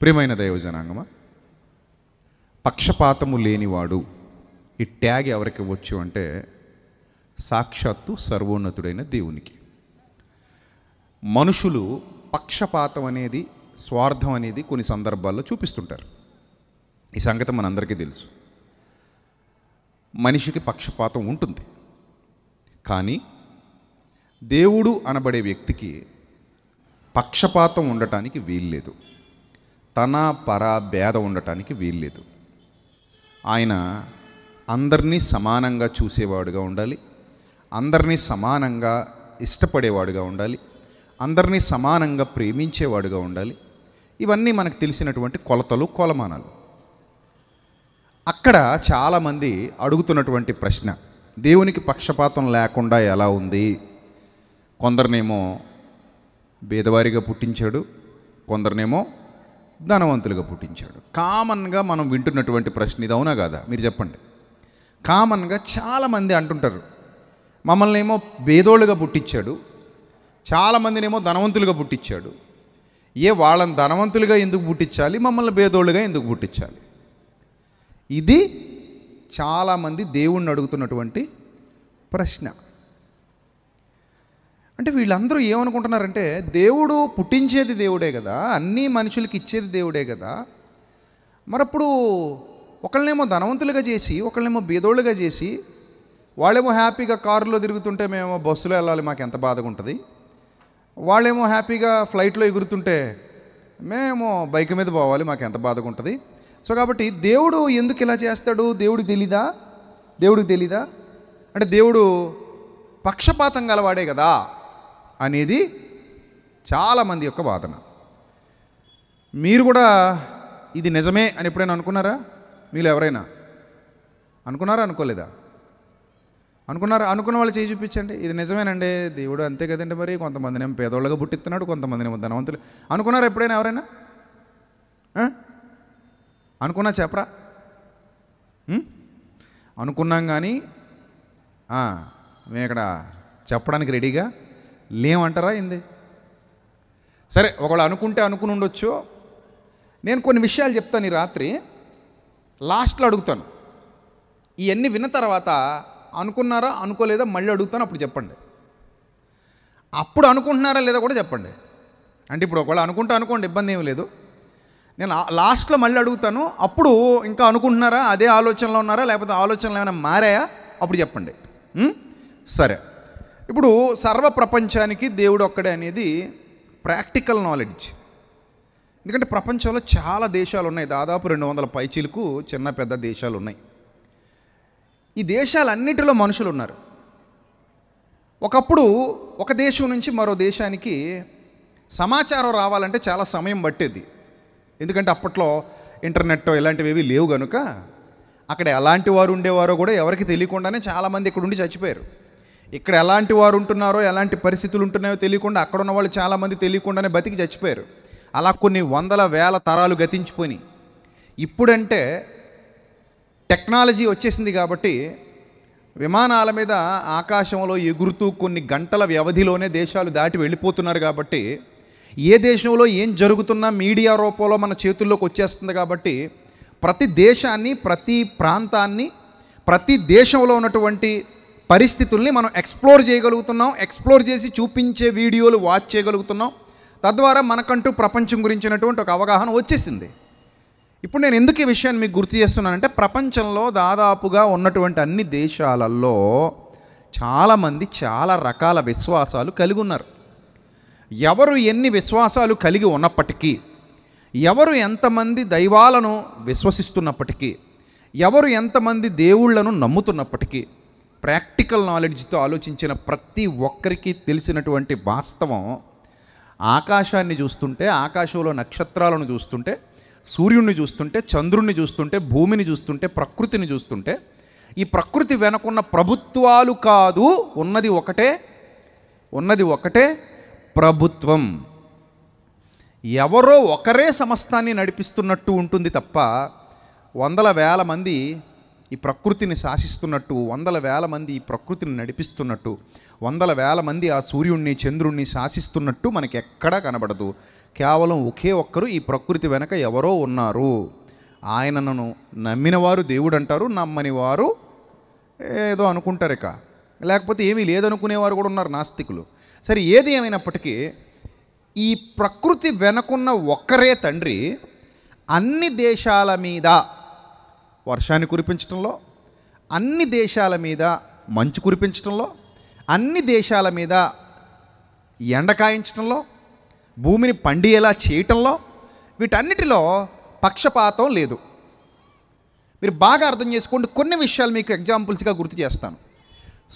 ప్రియమైన దైవజనాంగమా, పక్షపాతము లేనివాడు ఈ ట్యాగ్ ఎవరికి ఇవ్వచ్చు అంటే సాక్షాత్తు సర్వోన్నతుడైన దేవునికి. మనుషులు పక్షపాతం అనేది, స్వార్థం అనేది కొన్ని సందర్భాల్లో చూపిస్తుంటారు. ఈ సంగతి మనందరికీ తెలుసు. మనిషికి పక్షపాతం ఉంటుంది, కానీ దేవుడు అనబడే వ్యక్తికి పక్షపాతం ఉండటానికి వీల్లేదు. తన పర భేదం ఉండటానికి వీల్లేదు. ఆయన అందరినీ సమానంగా చూసేవాడుగా ఉండాలి, అందరినీ సమానంగా ఇష్టపడేవాడుగా ఉండాలి, అందరినీ సమానంగా ప్రేమించేవాడుగా ఉండాలి. ఇవన్నీ మనకు తెలిసినటువంటి కొలతలు, కొలమానాలు. అక్కడ చాలామంది అడుగుతున్నటువంటి ప్రశ్న, దేవునికి పక్షపాతం లేకుండా ఎలా ఉంది? కొందరినేమో పేదవారిగా పుట్టించాడు, కొందరినేమో ధనవంతులుగా పుట్టించాడు. కామన్గా మనం వింటున్నటువంటి ప్రశ్న ఇది, అవునా కాదా? మీరు చెప్పండి. కామన్గా చాలామంది అంటుంటారు, మమ్మల్ని ఏమో పేదోళ్ళుగా పుట్టించాడు, చాలామందినేమో ధనవంతులుగా పుట్టించాడు. వాళ్ళని ధనవంతులుగా ఎందుకు పుట్టించాలి, మమ్మల్ని పేదోళ్ళుగా ఎందుకు పుట్టించాలి? ఇది చాలామంది దేవుణ్ణి అడుగుతున్నటువంటి ప్రశ్న. అంటే వీళ్ళందరూ ఏమనుకుంటున్నారంటే, దేవుడు పుట్టించేది దేవుడే కదా, అన్నీ మనుషులకి ఇచ్చేది దేవుడే కదా, మరప్పుడు ఒకళ్ళనేమో ధనవంతులుగా చేసి ఒకళ్ళనేమో బీదోళ్ళుగా చేసి, వాళ్ళేమో హ్యాపీగా కారులో తిరుగుతుంటే మేమేమో బస్సులో వెళ్ళాలి, మాకు ఎంత బాధగా ఉంటుంది. వాళ్ళేమో హ్యాపీగా ఫ్లైట్లో ఎగురుతుంటే మేమేమో బైక్ మీద పోవాలి, మాకు ఎంత బాధగా ఉంటుంది. సో కాబట్టి దేవుడు ఎందుకు ఇలా చేస్తాడు? దేవుడికి తెలీదా? అంటే దేవుడు పక్షపాతం గలవాడే కదా అనేది చాలామంది యొక్క వాదన. మీరు కూడా ఇది నిజమే అని ఎప్పుడైనా అనుకున్నారా? మీరు ఎవరైనా అనుకున్నారా, అనుకోలేదా? అనుకున్న వాళ్ళు చేయి చూపించండి. ఇది నిజమేనండి, దేవుడు అంతే కదండి, మరి కొంతమందినేమో పేదోళ్ళగా పుట్టిస్తున్నాడు, కొంతమందినేమో ధనవంతులు. అనుకున్నారా ఎప్పుడైనా ఎవరైనా? అనుకున్నా చెప్పరా? అనుకున్నాం, కానీ మేము ఇక్కడ చెప్పడానికి రెడీగా లేమంటారా ఏంది? సరే, ఒకళ్ళు అనుకుని ఉండొచ్చు. నేను కొన్ని విషయాలు చెప్తాను ఈ రాత్రి, లాస్ట్లో అడుగుతాను. ఇవన్నీ విన్న తర్వాత అనుకున్నారా అనుకోలేదా మళ్ళీ అడుగుతాను, అప్పుడు చెప్పండి. అప్పుడు అనుకుంటున్నారా లేదా కూడా చెప్పండి. అంటే ఇప్పుడు ఒకవేళ అనుకోండి, ఇబ్బంది ఏమీ లేదు. నేను లాస్ట్లో మళ్ళీ అడుగుతాను, అప్పుడు ఇంకా అనుకుంటున్నారా, అదే ఆలోచనలో ఉన్నారా, లేకపోతే ఆలోచనలు ఏమైనా మారాయా, అప్పుడు చెప్పండి. సరే, ఇప్పుడు సర్వ ప్రపంచానికి దేవుడు ఒక్కడే అనేది ప్రాక్టికల్ నాలెడ్జ్. ఎందుకంటే ప్రపంచంలో చాలా దేశాలు ఉన్నాయి, దాదాపు 200 పైచీలకు చిన్న పెద్ద దేశాలు ఉన్నాయి. ఈ దేశాలన్నిటిలో మనుషులు ఉన్నారు. ఒకప్పుడు ఒక దేశం నుంచి మరో దేశానికి సమాచారం రావాలంటే చాలా సమయం పట్టేది. ఎందుకంటే అప్పట్లో ఇంటర్నెట్ ఇలాంటివి ఏవి లేవు కనుక అక్కడ ఎలాంటి వారు ఉండేవారో కూడా ఎవరికి తెలియకుండానే చాలామంది ఇక్కడ ఉండి చచ్చిపోయారు. ఇక్కడ ఎలాంటి వారు ఉంటున్నారో, ఎలాంటి పరిస్థితులు ఉంటున్నాయో తెలియకుండా అక్కడ ఉన్న వాళ్ళు చాలామంది తెలియకుండానే బతికి చచ్చిపోయారు. అలా కొన్ని వందల వేల తరాలు గతించిపోయి, ఇప్పుడంటే టెక్నాలజీ వచ్చేసింది కాబట్టి విమానాల మీద ఆకాశంలో ఎగురుతూ కొన్ని గంటల వ్యవధిలోనే దేశాలు దాటి వెళ్ళిపోతున్నారు. కాబట్టి ఏ దేశంలో ఏం జరుగుతున్నా మీడియా రూపంలో మన చేతుల్లోకి వచ్చేస్తుంది. కాబట్టి ప్రతి దేశాన్ని, ప్రతి ప్రాంతాన్ని, ప్రతి దేశంలో ఉన్నటువంటి పరిస్థితుల్ని మనం ఎక్స్ప్లోర్ చేయగలుగుతున్నాం. ఎక్స్ప్లోర్ చేసి చూపించే వీడియోలు వాచ్ చేయగలుగుతున్నాం. తద్వారా మనకంటూ ప్రపంచం గురించినటువంటి ఒక అవగాహన వచ్చేసింది. ఇప్పుడు నేను ఎందుకు ఈ విషయాన్ని మీకు గుర్తు చేస్తున్నానంటే, ప్రపంచంలో దాదాపుగా ఉన్నటువంటి అన్ని దేశాలలో చాలామంది చాలా రకాల విశ్వాసాలు కలిగి ఉన్నారు. ఎవరు ఎన్ని విశ్వాసాలు కలిగి ఉన్నప్పటికీ, ఎవరు ఎంతమంది దైవాలను విశ్వసిస్తున్నప్పటికీ, ఎవరు ఎంతమంది దేవుళ్లను నమ్ముతున్నప్పటికీ, ప్రాక్టికల్ నాలెడ్జ్తో ఆలోచించిన ప్రతి ఒక్కరికి తెలిసినటువంటి వాస్తవం, ఆకాశాన్ని చూస్తుంటే, ఆకాశంలో నక్షత్రాలను చూస్తుంటే, సూర్యుడిని చూస్తుంటే, చంద్రుణ్ణి చూస్తుంటే, భూమిని చూస్తుంటే, ప్రకృతిని చూస్తుంటే, ఈ ప్రకృతి వెనకున్న ప్రభుత్వాలు కాదు, ఉన్నది ఒకటే ప్రభుత్వం. ఎవరో ఒకరే సమస్తాన్ని నడిపిస్తున్నట్టు ఉంటుంది తప్ప వందల వేల మంది ఈ ప్రకృతిని శాసిస్తున్నట్టు, వందల వేల మంది ఈ ప్రకృతిని నడిపిస్తున్నట్టు, వందల వేల మంది ఆ సూర్యుడిని చంద్రుణ్ణి శాసిస్తున్నట్టు మనకి ఎక్కడా కనబడదు. కేవలం ఒకే ఒక్కరు ఈ ప్రకృతి వెనక ఎవరో ఉన్నారు. ఆయనను నమ్మిన వారు దేవుడు అంటారు, నమ్మని వారు ఏదో అనుకుంటారు. ఇక లేకపోతే ఏమీ లేదనుకునేవారు కూడా ఉన్నారు, నాస్తికులు. సరే, ఏది ఏమైనప్పటికీ ఈ ప్రకృతి వెనకున్న ఒక్కరే తండ్రి అన్ని దేశాల మీద వర్షాన్ని కురిపించడంలో, అన్ని దేశాల మీద మంచు కురిపించడంలో, అన్ని దేశాల మీద ఎండ కాయించడంలో, భూమిని పండియేలా చేయటంలో, వీటన్నిటిలో పక్షపాతం లేదు. మీరు బాగా అర్థం చేసుకోండి. కొన్ని విషయాలు మీకు ఎగ్జాంపుల్స్గా గుర్తు చేస్తాను.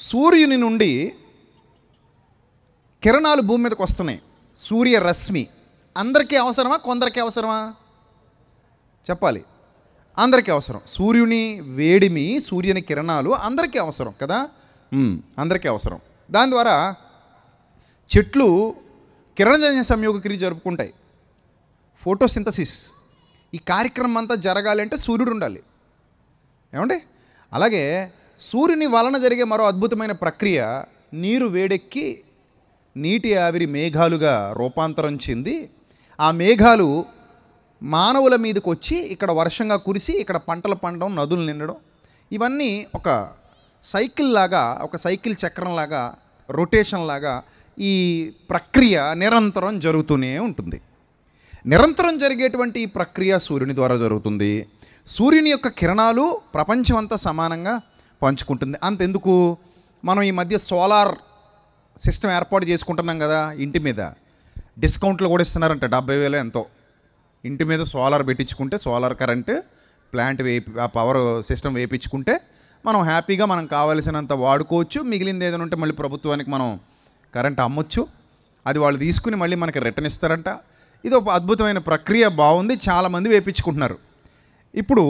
సూర్యుని నుండి కిరణాలు భూమి మీదకి వస్తున్నాయి. సూర్యరశ్మి అందరికీ అవసరమా, కొందరికి అవసరమా? చెప్పాలి. అందరికీ అవసరం. సూర్యుని వేడిమి, సూర్యుని కిరణాలు అందరికీ అవసరం కదా. అందరికీ అవసరం. దాని ద్వారా చెట్లు కిరణజన్య సంయోగ క్రియ జరుపుకుంటాయి, ఫోటోసింథసిస్. ఈ కార్యక్రమం అంతా జరగాలి అంటే సూర్యుడు ఉండాలి. ఏమండి? అలాగే సూర్యుని వలన జరిగే మరో అద్భుతమైన ప్రక్రియ, నీరు వేడెక్కి నీటి ఆవిరి మేఘాలుగా రూపాంతరం చెంది ఆ మేఘాలు మానవుల మీదకి వచ్చి ఇక్కడ వర్షంగా కురిసి ఇక్కడ పంటలు పండడం, నదులు నిండడం, ఇవన్నీ ఒక సైకిల్ లాగా, ఒక సైకిల్ చక్రం లాగా, రొటేషన్ లాగా ఈ ప్రక్రియ నిరంతరం జరుగుతూనే ఉంటుంది. నిరంతరం జరిగేటువంటి ఈ ప్రక్రియ సూర్యుని ద్వారా జరుగుతుంది. సూర్యుని యొక్క కిరణాలు ప్రపంచం అంతా సమానంగా పంచుకుంటుంది. అంతెందుకు, మనం ఈ మధ్య సోలార్ సిస్టమ్ ఏర్పాటు చేసుకుంటున్నాం కదా. ఇంటి మీద డిస్కౌంట్లు కూడా ఇస్తున్నారంట, 70,000 ఎంతో. ఇంటి మీద సోలార్ పెట్టించుకుంటే, సోలార్ కరెంటు ప్లాంట్ ఆ పవర్ సిస్టమ్ వేయించుకుంటే మనం హ్యాపీగా మనం కావాల్సినంత వాడుకోవచ్చు. మిగిలింది ఏదైనా ఉంటే మళ్ళీ ప్రభుత్వానికి మనం కరెంట్ అమ్మొచ్చు. అది వాళ్ళు తీసుకుని మళ్ళీ మనకి రిటర్న్ ఇస్తారంట. ఇది ఒక అద్భుతమైన ప్రక్రియ, బాగుంది, చాలామంది వేయించుకుంటున్నారు. ఇప్పుడు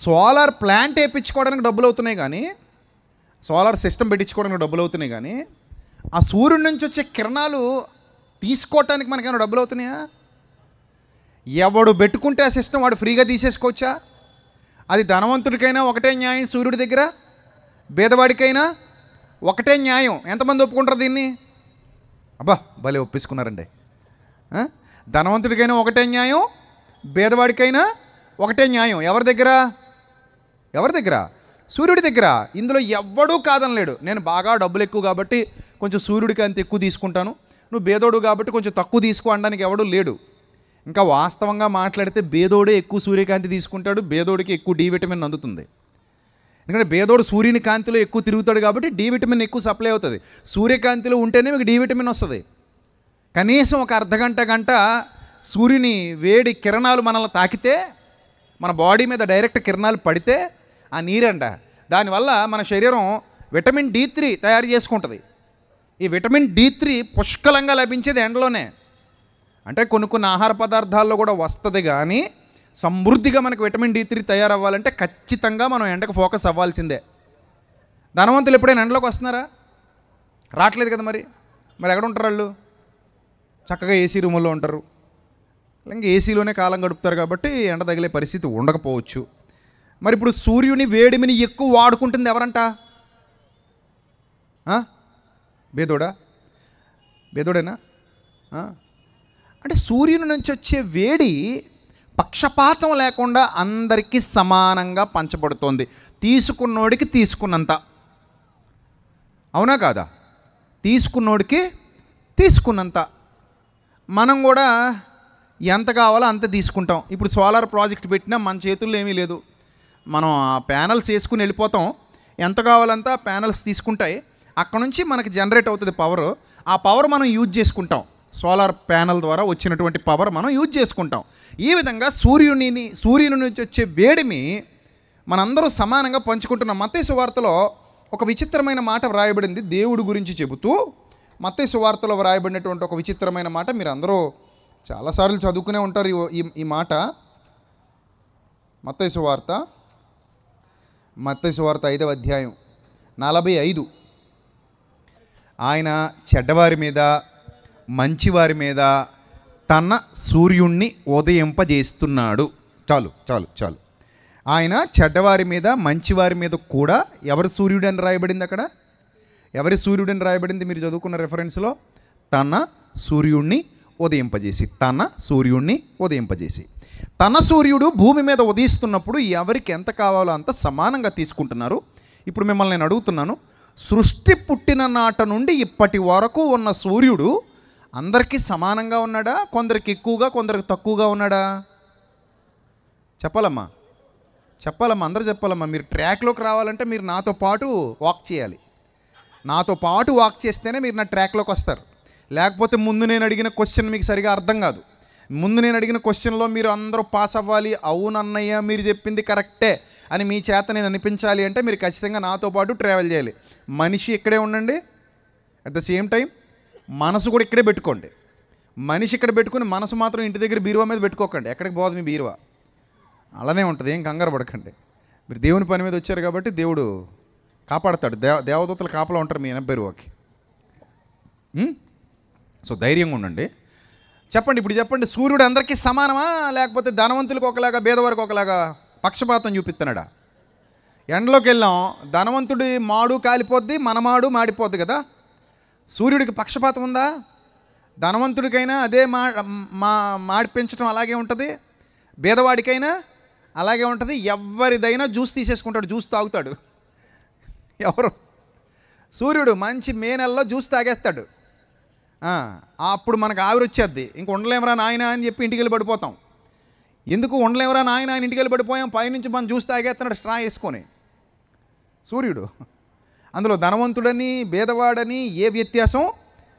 సోలార్ ప్లాంట్ వేయించుకోవడానికి డబ్బులు అవుతున్నాయి కానీ, సోలార్ సిస్టమ్ పెట్టించుకోవడానికి డబ్బులు అవుతున్నాయి కానీ, ఆ సూర్యుడి నుంచి వచ్చే కిరణాలు తీసుకోవటానికి మనకేమైనా డబ్బులు అవుతున్నాయా? ఎవడు పెట్టుకుంటే ఆ సిస్టమ్ వాడు ఫ్రీగా తీసేసుకోవచ్చా? అది ధనవంతుడికైనా ఒకటే న్యాయం, సూర్యుడి దగ్గర పేదవాడికైనా ఒకటే న్యాయం. ఎంతమంది ఒప్పుకుంటారు దీన్ని? అబ్బా, భలే ఒప్పేసుకున్నారండి. ధనవంతుడికైనా ఒకటే న్యాయం, పేదవాడికైనా ఒకటే న్యాయం. ఎవరి దగ్గర? ఎవరి దగ్గర? సూర్యుడి దగ్గర. ఇందులో ఎవ్వడూ కాదనలేడు. నేను బాగా డబ్బులు ఎక్కువ కాబట్టి కొంచెం సూర్యుడికి అంత ఎక్కువ తీసుకుంటాను, నువ్వు బేదోడు కాబట్టి కొంచెం తక్కువ తీసుకో అనడానికి ఎవడూ లేడు. ఇంకా వాస్తవంగా మాట్లాడితే బేదోడే ఎక్కువ సూర్యకాంతి తీసుకుంటాడు, బేదోడికి ఎక్కువ డి విటమిన్ అందుతుంది. ఎందుకంటే బేదోడు సూర్యుని కాంతిలో ఎక్కువ తిరుగుతాడు కాబట్టి డి విటమిన్ ఎక్కువ సప్లై అవుతుంది. సూర్యకాంతిలో ఉంటేనే మీకు డి విటమిన్ వస్తుంది. కనీసం ఒక గంట సూర్యుని వేడి కిరణాలు మనల్ని తాకితే, మన బాడీ మీద డైరెక్ట్ కిరణాలు పడితే ఆ నీరంట, దానివల్ల మన శరీరం విటమిన్ D3 తయారు చేసుకుంటుంది. ఈ విటమిన్ D3 పుష్కలంగా లభించేది ఎండలోనే. అంటే కొన్ని ఆహార పదార్థాల్లో కూడా వస్తుంది, కానీ సమృద్ధిగా మనకు విటమిన్ D3 తయారవ్వాలంటే ఖచ్చితంగా మనం ఎండకు ఫోకస్ అవ్వాల్సిందే. ధనవంతులు ఎప్పుడైనా ఎండలోకి వస్తున్నారా? రావట్లేదు కదా. మరి ఎక్కడ ఉంటారు వాళ్ళు? చక్కగా ఏసీ రూముల్లో ఉంటారు, ఇంకా ఏసీలోనే కాలం గడుపుతారు కాబట్టి ఎండ తగిలే పరిస్థితి ఉండకపోవచ్చు. మరి ఇప్పుడు సూర్యుని వేడిమిని ఎక్కువ వాడుకుంటుంది ఎవరంట? బేదోడేనా? అంటే సూర్యుని నుంచి వచ్చే వేడి పక్షపాతం లేకుండా అందరికీ సమానంగా పంచబడుతోంది. తీసుకున్నోడికి తీసుకున్నంత. అవునా కాదా? తీసుకున్నోడికి తీసుకున్నంత. మనం కూడా ఎంత కావాలో అంత తీసుకుంటాం. ఇప్పుడు సోలార్ ప్రాజెక్ట్ పెట్టినా మన చేతుల్లో ఏమీ లేదు. మనం ఆ ప్యానల్స్ వేసుకుని వెళ్ళిపోతాం, ఎంత కావాలంతా ప్యానల్స్ తీసుకుంటాయి, అక్కడ నుంచి మనకి జనరేట్ అవుతుంది పవర్. ఆ పవర్ మనం యూజ్ చేసుకుంటాం. సోలార్ ప్యానల్ ద్వారా వచ్చినటువంటి పవర్ మనం యూజ్ చేసుకుంటాం. ఈ విధంగా సూర్యుని నుంచి వచ్చే వేడిమి మనందరూ సమానంగా పంచుకుంటున్నాం. మత్తయి సువార్తలో ఒక విచిత్రమైన మాట వ్రాయబడింది దేవుడి గురించి చెబుతూ. మత్తయి సువార్తలో వ్రాయబడినటువంటి ఒక విచిత్రమైన మాట మీరు అందరూ చాలాసార్లు చదువుకునే ఉంటారు ఈ మాట. మత్తయి సువార్త 5వ అధ్యాయం 45. ఆయన చెడ్డవారి మీద మంచివారి మీద తన సూర్యుణ్ణి ఉదయింపజేస్తున్నాడు. చాలు. ఆయన చెడ్డవారి మీద మంచివారి మీద కూడా ఎవరి సూర్యుడు అని రాయబడింది అక్కడ? ఎవరి సూర్యుడు అని రాయబడింది మీరు చదువుకున్న రెఫరెన్స్లో? తన సూర్యుడిని ఉదయింపజేసి, తన సూర్యుడిని ఉదయింపజేసి. తన సూర్యుడు భూమి మీద ఉదయిస్తున్నప్పుడు ఎవరికి ఎంత కావాలో అంత సమానంగా తీసుకుంటున్నారు. ఇప్పుడు మిమ్మల్ని నేను అడుగుతున్నాను, సృష్టి పుట్టిన నాట నుండి ఇప్పటి వరకు ఉన్న సూర్యుడు అందరికీ సమానంగా ఉన్నాడా? కొందరికి ఎక్కువగా, కొందరికి తక్కువగా ఉన్నాడా? చెప్పాలమ్మా, చెప్పాలమ్మా, అందరూ చెప్పాలమ్మా. మీరు ట్రాక్లోకి రావాలంటే మీరు నాతో పాటు వాక్ చేయాలి. నాతో పాటు వాక్ చేస్తేనే మీరు నా ట్రాక్లోకి వస్తారు. లేకపోతే ముందు నేను అడిగిన క్వశ్చన్ మీకు సరిగా అర్థం కాదు. ముందు నేను అడిగిన క్వశ్చన్లో మీరు అందరూ పాస్ అవ్వాలి. అవునన్నయ్య మీరు చెప్పింది కరెక్టే అని మీ చేత నేను అనిపించాలి అంటే మీరు ఖచ్చితంగా నాతో పాటు ట్రావెల్ చేయాలి. మనిషి ఇక్కడే ఉండండి, అట్ ద సేమ్ టైం మనసు కూడా ఇక్కడే పెట్టుకోండి. మనిషి ఇక్కడ పెట్టుకుని మనసు మాత్రం ఇంటి దగ్గర బీరువా మీద పెట్టుకోకండి. ఎక్కడికి పోదు మీ బీరువా, అలానే ఉంటుంది. ఏం కంగారు పడకండి. మీరు దేవుని పని మీద వచ్చారు కాబట్టి దేవుడు కాపాడతాడు. దేవదూతలు కాపలా ఉంటారు మీ బీరువాకి. సో ధైర్యంగా ఉండండి. చెప్పండి, ఇప్పుడు చెప్పండి, సూర్యుడు అందరికీ సమానమా లేకపోతే ధనవంతులకు ఒకలాగా బేదవారికి ఒకలాగా పక్షపాతం చూపిస్తున్నాడా? ఎండలోకి వెళ్ళాం, ధనవంతుడి మాడు కాలిపోద్ది, మన మాడు మాడిపోద్ది కదా. సూర్యుడికి పక్షపాతం ఉందా? ధనవంతుడికైనా అదే మాడిపించడం అలాగే ఉంటుంది, బేదవాడికైనా అలాగే ఉంటుంది. ఎవరిదైనా జ్యూస్ తీసేసుకుంటాడు, జ్యూస్ తాగుతాడు. ఎవరు? సూర్యుడు మంచి మే నెలలో జ్యూస్ తాగేస్తాడు. అప్పుడు మనకు ఆవిరి వచ్చేద్ది. ఇంక ఉండలేమరా నాయన అని చెప్పి ఇంటికి వెళ్ళి పడిపోతాం. ఎందుకు ఉండలేమరా నాయన అని ఇంటికి వెళ్ళి పడిపోయాం? పైనుంచి మనం జ్యూస్ తాగేస్తున్నాడు స్ట్రా వేసుకొని సూర్యుడు. అందులో ధనవంతుడని బేదవాడని ఏ వ్యత్యాసం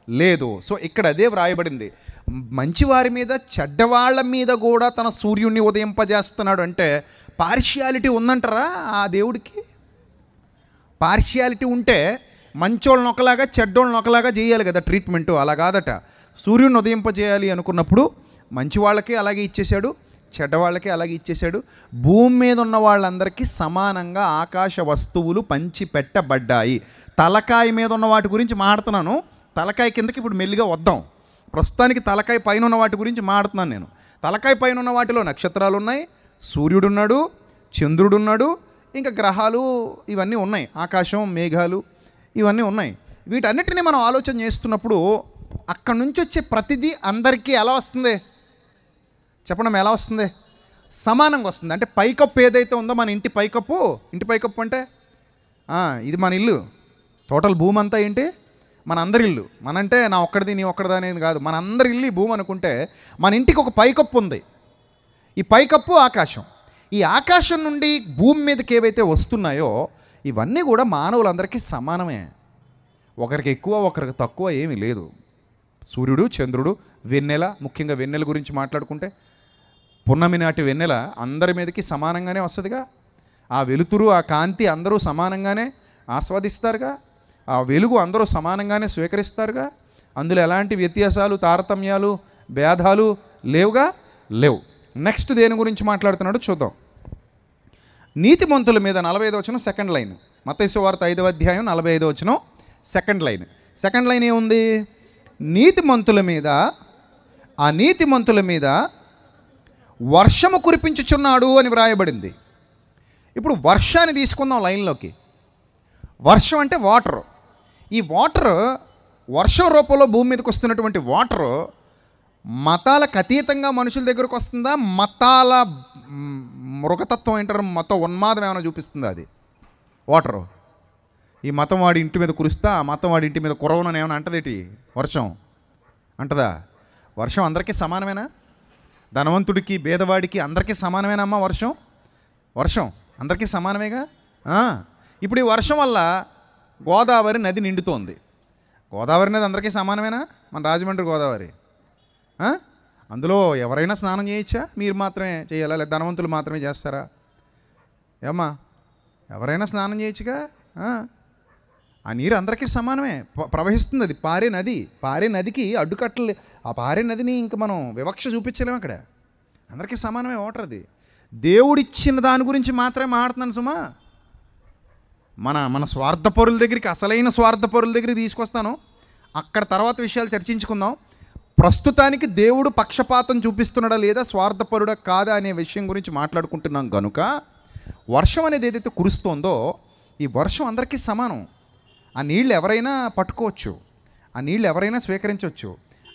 లేదు. సో ఇక్కడ అదే వ్రాయబడింది. మంచివారి మీద చెడ్డవాళ్ళ మీద కూడా తన సూర్యుడిని ఉదయింపజేస్తున్నాడు అంటే పార్షియాలిటీ ఉందంటారా ఆ దేవుడికి? పార్షియాలిటీ ఉంటే మంచోళ్ళని ఒకలాగా చెడ్డోళ్ళని ఒకలాగా చేయాలి కదా ట్రీట్మెంటు. అలా కాదట. సూర్యుడిని ఉదయింపజేయాలి అనుకున్నప్పుడు మంచి వాళ్ళకి అలాగే ఇచ్చేశాడు, చెడ్డవాళ్ళకి అలాగే ఇచ్చేశాడు. భూమి మీద ఉన్న వాళ్ళందరికీ సమానంగా ఆకాశ వస్తువులు పంచి పెట్టబడ్డాయి. తలకాయ మీద ఉన్న వాటి గురించి మాట్లాడుతున్నాను, తలకాయ కిందకి ఇప్పుడు మెల్లిగా వద్దాం. ప్రస్తుతానికి తలకాయ పైన ఉన్న వాటి గురించి మాట్లాడుతున్నాను నేను. తలకాయ పైన ఉన్న వాటిలో నక్షత్రాలు ఉన్నాయి, సూర్యుడున్నాడు, చంద్రుడున్నాడు, ఇంకా గ్రహాలు ఇవన్నీ ఉన్నాయి, ఆకాశం మేఘాలు ఇవన్నీ ఉన్నాయి. వీటన్నిటిని మనం ఆలోచన చేస్తున్నప్పుడు అక్కడి నుంచి వచ్చే ప్రతిదీ అందరికీ ఎలా వస్తుంది చెప్పడం? ఎలా వస్తుంది? సమానంగా వస్తుంది. అంటే పైకప్పు ఏదైతే ఉందో మన ఇంటి పైకప్పు, ఇంటి పైకప్పు అంటే ఇది మన ఇల్లు, టోటల్ భూమి అంతా ఏంటి? మన అందరి ఇల్లు. మనంటే నా ఒక్కడిది నీ ఒక్కడిది అనేది కాదు, మన అందరి ఇల్లు భూమి అనుకుంటే మన ఇంటికి ఒక పైకప్పు ఉంది. ఈ పైకప్పు ఆకాశం. ఈ ఆకాశం నుండి భూమి మీదకి ఏవైతే వస్తున్నాయో ఇవన్నీ కూడా మానవులందరికీ సమానమే. ఒకరికి ఎక్కువ ఒకరికి తక్కువ ఏమీ లేదు. సూర్యుడు, చంద్రుడు, వెన్నెల, ముఖ్యంగా వెన్నెల గురించి మాట్లాడుకుంటే పున్నమి నాటి వెన్నెల అందరి మీదకి సమానంగానే వస్తుందిగా. ఆ వెలుతురు, ఆ కాంతి అందరూ సమానంగానే ఆస్వాదిస్తారుగా. ఆ వెలుగు అందరూ సమానంగానే స్వీకరిస్తారుగా. అందులో ఎలాంటి వ్యత్యాసాలు, తారతమ్యాలు, భేదాలు లేవుగా, లేవు. నెక్స్ట్ దేని గురించి మాట్లాడుతున్నాడో చూద్దాం. నీతిమంతుల మీద 45వ వచనం సెకండ్ లైన్, మత్తయి సువార్త 5వ అధ్యాయం 45వ వచనం సెకండ్ లైన్. సెకండ్ లైన్ ఏముంది? నీతిమంతుల మీద, ఆ నీతిమంతుల మీద వర్షము కురిపించుచున్నాడు అని వ్రాయబడింది. ఇప్పుడు వర్షాన్ని తీసుకుందాం లైన్లోకి. వర్షం అంటే వాటర్. ఈ వాటర్ వర్షం రూపంలో భూమి మీదకి వస్తున్నటువంటి వాటరు మతాలకు అతీతంగా మనుషుల దగ్గరకు వస్తుందా? మతాల మృగతత్వం ఏంటారు, మత ఉన్మాదం ఏమైనా చూపిస్తుందా అది వాటరు? ఈ మతం వాడి ఇంటి మీద కురుస్తా, ఆ మతం వాడి ఇంటి మీద కురవనని ఏమైనా అంటదేటి వర్షం? అంటదా? వర్షం అందరికీ సమానమేనా? ధనవంతుడికి బేదవాడికి అందరికీ సమానమేనమ్మా వర్షం? వర్షం అందరికీ సమానమేగా. ఇప్పుడు ఈ వర్షం వల్ల గోదావరి నది నిండుతోంది. గోదావరి నది అందరికీ సమానమేనా? మన రాజమండ్రి గోదావరి. అందులో ఎవరైనా స్నానం చేయొచ్చా? మీరు మాత్రమే చేయాలా, లేదా ధనవంతులు మాత్రమే చేస్తారా? ఏమ్మా, ఎవరైనా స్నానం చేయొచ్చుగా. ఆ నీరు అందరికీ సమానమే ప్రవహిస్తుంది. అది పారే నది. పారే నదికి అడ్డుకట్టలు. ఆ పారే నదిని ఇంక మనం వివక్ష చూపించలేము. అక్కడ అందరికీ సమానమే వాటర్. అది దేవుడిచ్చిన దాని గురించి మాత్రమే మాట్లాడుతున్నాను సుమా. మన స్వార్థపరుల దగ్గరికి, అసలైన స్వార్థపరుల దగ్గరికి తీసుకొస్తాను. అక్కడ తర్వాత విషయాలు చర్చించుకుందాం. ప్రస్తుతానికి దేవుడు పక్షపాతం చూపిస్తున్నాడా లేదా, స్వార్థపరుడా కాదా అనే విషయం గురించి మాట్లాడుకుంటున్నాం కనుక వర్షం అనేది ఏదైతే కురుస్తోందో ఈ వర్షం అందరికీ సమానం. ఆ నీళ్ళు ఎవరైనా పట్టుకోవచ్చు, ఆ నీళ్ళు ఎవరైనా స్వీకరించవచ్చు.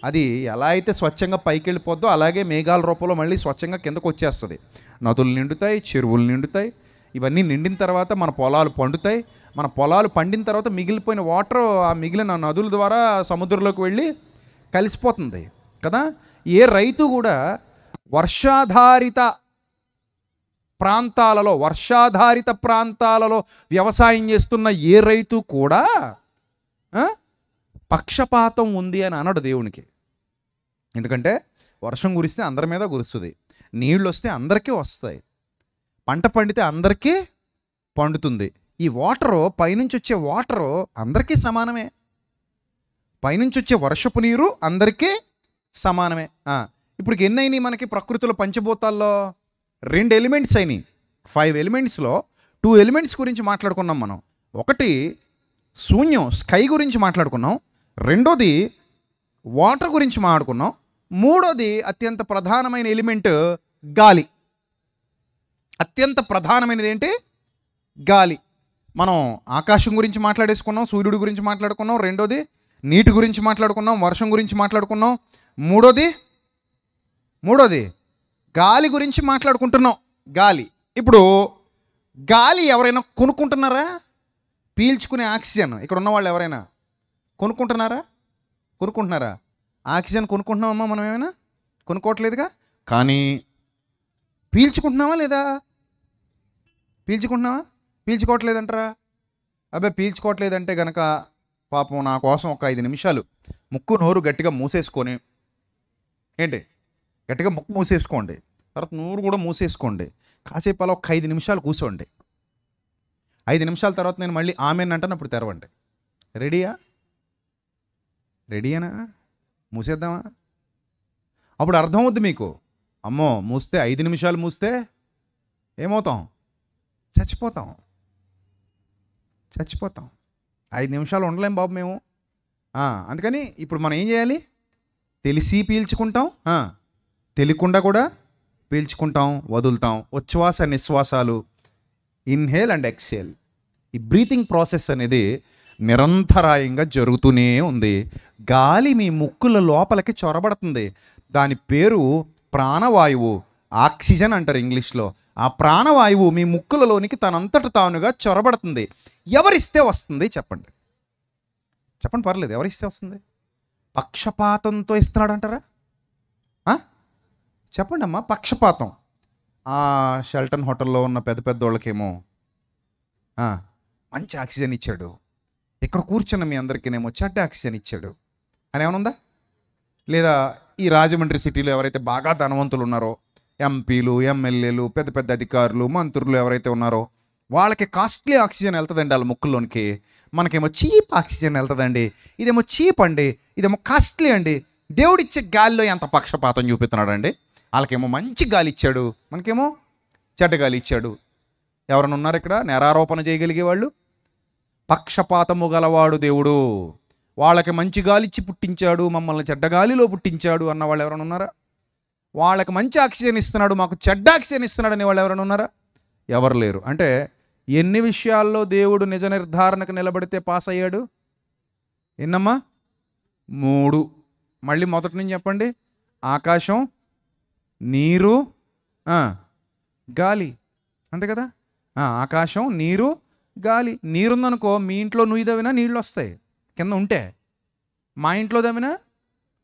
అది ఎలా అయితే స్వచ్ఛంగా పైకి వెళ్ళిపోద్దో అలాగే మేఘాల రూపంలో మళ్ళీ స్వచ్ఛంగా కిందకు వచ్చేస్తుంది. నదులు నిండుతాయి, చెరువులు నిండుతాయి. ఇవన్నీ నిండిన తర్వాత మన పొలాలు పండుతాయి. మన పొలాలు పండిన తర్వాత మిగిలిపోయిన వాటర్ ఆ మిగిలిన నదుల ద్వారా సముద్రంలోకి వెళ్ళి కలిసిపోతుంది కదా. ఏ రైతు కూడా వర్షాధారిత ప్రాంతాలలో వ్యవసాయం చేస్తున్న ఏ రైతు కూడా పక్షపాతం ఉంది అని అనడు దేవునికి. ఎందుకంటే వర్షం కురిస్తే అందరి మీద కురుస్తుంది, నీళ్ళు వస్తే అందరికీ వస్తాయి, పంట పండితే అందరికీ పండుతుంది. ఈ వాటరు పైనుంచి వచ్చే వాటరు అందరికీ సమానమే, పైనుంచి వచ్చే వర్షపు నీరు అందరికీ సమానమే. ఇప్పుడు ఎన్ని అయినాయి మనకి ప్రకృతిలో పంచభూతాల్లో? 2 ఎలిమెంట్స్ అయినాయి. 5 ఎలిమెంట్స్లో 2 ఎలిమెంట్స్ గురించి మాట్లాడుకున్నాం మనం. ఒకటి శూన్యం, స్కై గురించి మాట్లాడుకున్నాం. రెండోది వాటర్ గురించి మాట్లాడుకున్నాం. మూడోది అత్యంత ప్రధానమైన ఎలిమెంట్ గాలి. అత్యంత ప్రధానమైనది ఏంటి? గాలి. మనం ఆకాశం గురించి మాట్లాడేసుకున్నాం, సూర్యుడి గురించి మాట్లాడుకున్నాం. రెండోది నీటి గురించి మాట్లాడుకున్నాం, వర్షం గురించి మాట్లాడుకున్నాం. మూడోది గాలి గురించి మాట్లాడుకుంటున్నాం. గాలి. ఇప్పుడు గాలి ఎవరైనా కొనుక్కుంటున్నారా? పీల్చుకునే ఆక్సిజన్ ఇక్కడ ఉన్న వాళ్ళు ఎవరైనా కొనుక్కుంటున్నారా? ఆక్సిజన్ కొనుక్కుంటున్నామమ్మా మనం? ఏమైనా కొనుక్కోవట్లేదుగా. కానీ పీల్చుకుంటున్నావా లేదా? పీల్చుకోవట్లేదంటారా? అబ్బాయి పీల్చుకోవట్లేదంటే కనుక పాపం నా కోసం ఒక 5 నిమిషాలు ముక్కు నోరు గట్టిగా మూసేసుకొని, గట్టిగా ముక్కు మూసేసుకోండి, తర్వాత నోరు కూడా మూసేసుకోండి, కాసేపు అలా ఒక 5 నిమిషాలు కూర్చోండి. 5 నిమిషాల తర్వాత నేను మళ్ళీ ఆమెన్ అంటాను, అప్పుడు తెరవండి. రెడీయేనా? మూసేద్దామా? అప్పుడు అర్థమవుద్ది మీకు. అమ్మో మూస్తే 5 నిమిషాలు మూస్తే ఏమవుతాం? చచ్చిపోతాం. 5 నిమిషాలు ఉండలేం బాబు మేము. అందుకని ఇప్పుడు మనం ఏం చేయాలి? తెలిసి పీల్చుకుంటాం, తెలియకుండా కూడా పీల్చుకుంటాం, వదులుతాం. ఉచ్ఛ్వాస నిశ్వాసాలు, ఇన్హేల్ అండ్ ఎక్సేల్. ఈ బ్రీతింగ్ ప్రాసెస్ అనేది నిరంతరాయంగా జరుగుతూనే ఉంది. గాలి మీ ముక్కుల లోపలికి చొరబడుతుంది. దాని పేరు ప్రాణవాయువు, ఆక్సిజన్ అంటారు ఇంగ్లీష్లో. ఆ ప్రాణవాయువు మీ ముక్కులలోనికి తనంతట తానుగా చొరబడుతుంది. ఎవరిస్తే వస్తుంది చెప్పండి? పర్లేదు, ఎవరిస్తే వస్తుంది? పక్షపాతంతో ఇస్తున్నాడు అంటారా? చెప్పండి అమ్మా. పక్షపాతం. షెల్టన్ హోటల్లో ఉన్న పెద్ద వాళ్ళకేమో మంచి ఆక్సిజన్ ఇచ్చాడు, ఇక్కడ కూర్చున్న మీ అందరికీనేమో చెడ్డ ఆక్సిజన్ ఇచ్చాడు అని ఏమనుందా? లేదా ఈ రాజమండ్రి సిటీలో ఎవరైతే బాగా ధనవంతులు ఉన్నారో, ఎంపీలు, ఎమ్మెల్యేలు, పెద్ద అధికారులు, మంత్రులు ఎవరైతే ఉన్నారో వాళ్ళకి కాస్ట్లీ ఆక్సిజన్ వెళ్తుందండి వాళ్ళ ముక్కుల్లోనికి. మనకేమో చీప్ ఆక్సిజన్ వెళ్తుందండి. ఇదేమో చీప్ అండి, ఇదేమో కాస్ట్లీ అండి. దేవుడిచ్చే గాలిలో ఎంత పక్షపాతం చూపిస్తున్నాడు అండి. వాళ్ళకేమో మంచి గాలి ఇచ్చాడు, మనకేమో చెడ్డ గాలి ఇచ్చాడు. ఎవరైనా ఉన్నారు ఇక్కడ నేరారోపణ చేయగలిగే వాళ్ళు? పక్షపాతము గలవాడు దేవుడు. వాళ్ళకి మంచి గాలి ఇచ్చి పుట్టించాడు, మమ్మల్ని చెడ్డ గాలిలో పుట్టించాడు అన్న వాళ్ళు ఎవరైనా ఉన్నారా? వాళ్ళకి మంచి ఆక్సిజన్ ఇస్తున్నాడు, మాకు చెడ్డ ఆక్సిజన్ ఇస్తున్నాడు అనే వాళ్ళు ఎవరైనా ఉన్నారా? ఎవరు లేరు. అంటే ఎన్ని విషయాల్లో దేవుడు నిజ నిర్ధారణకు నిలబడితే పాస్ అయ్యాడు? ఎన్నమ్మా? 3. మళ్ళీ మొదటి నుంచి చెప్పండి. ఆకాశం, నీరు, గాలి. అంతే కదా. ఆకాశం, నీరు, గాలి. నీరుందనుకో మీ ఇంట్లో నుయ్యి దవ్వినా నీళ్ళు వస్తాయి కింద ఉంటే, మా ఇంట్లో దవ్వినా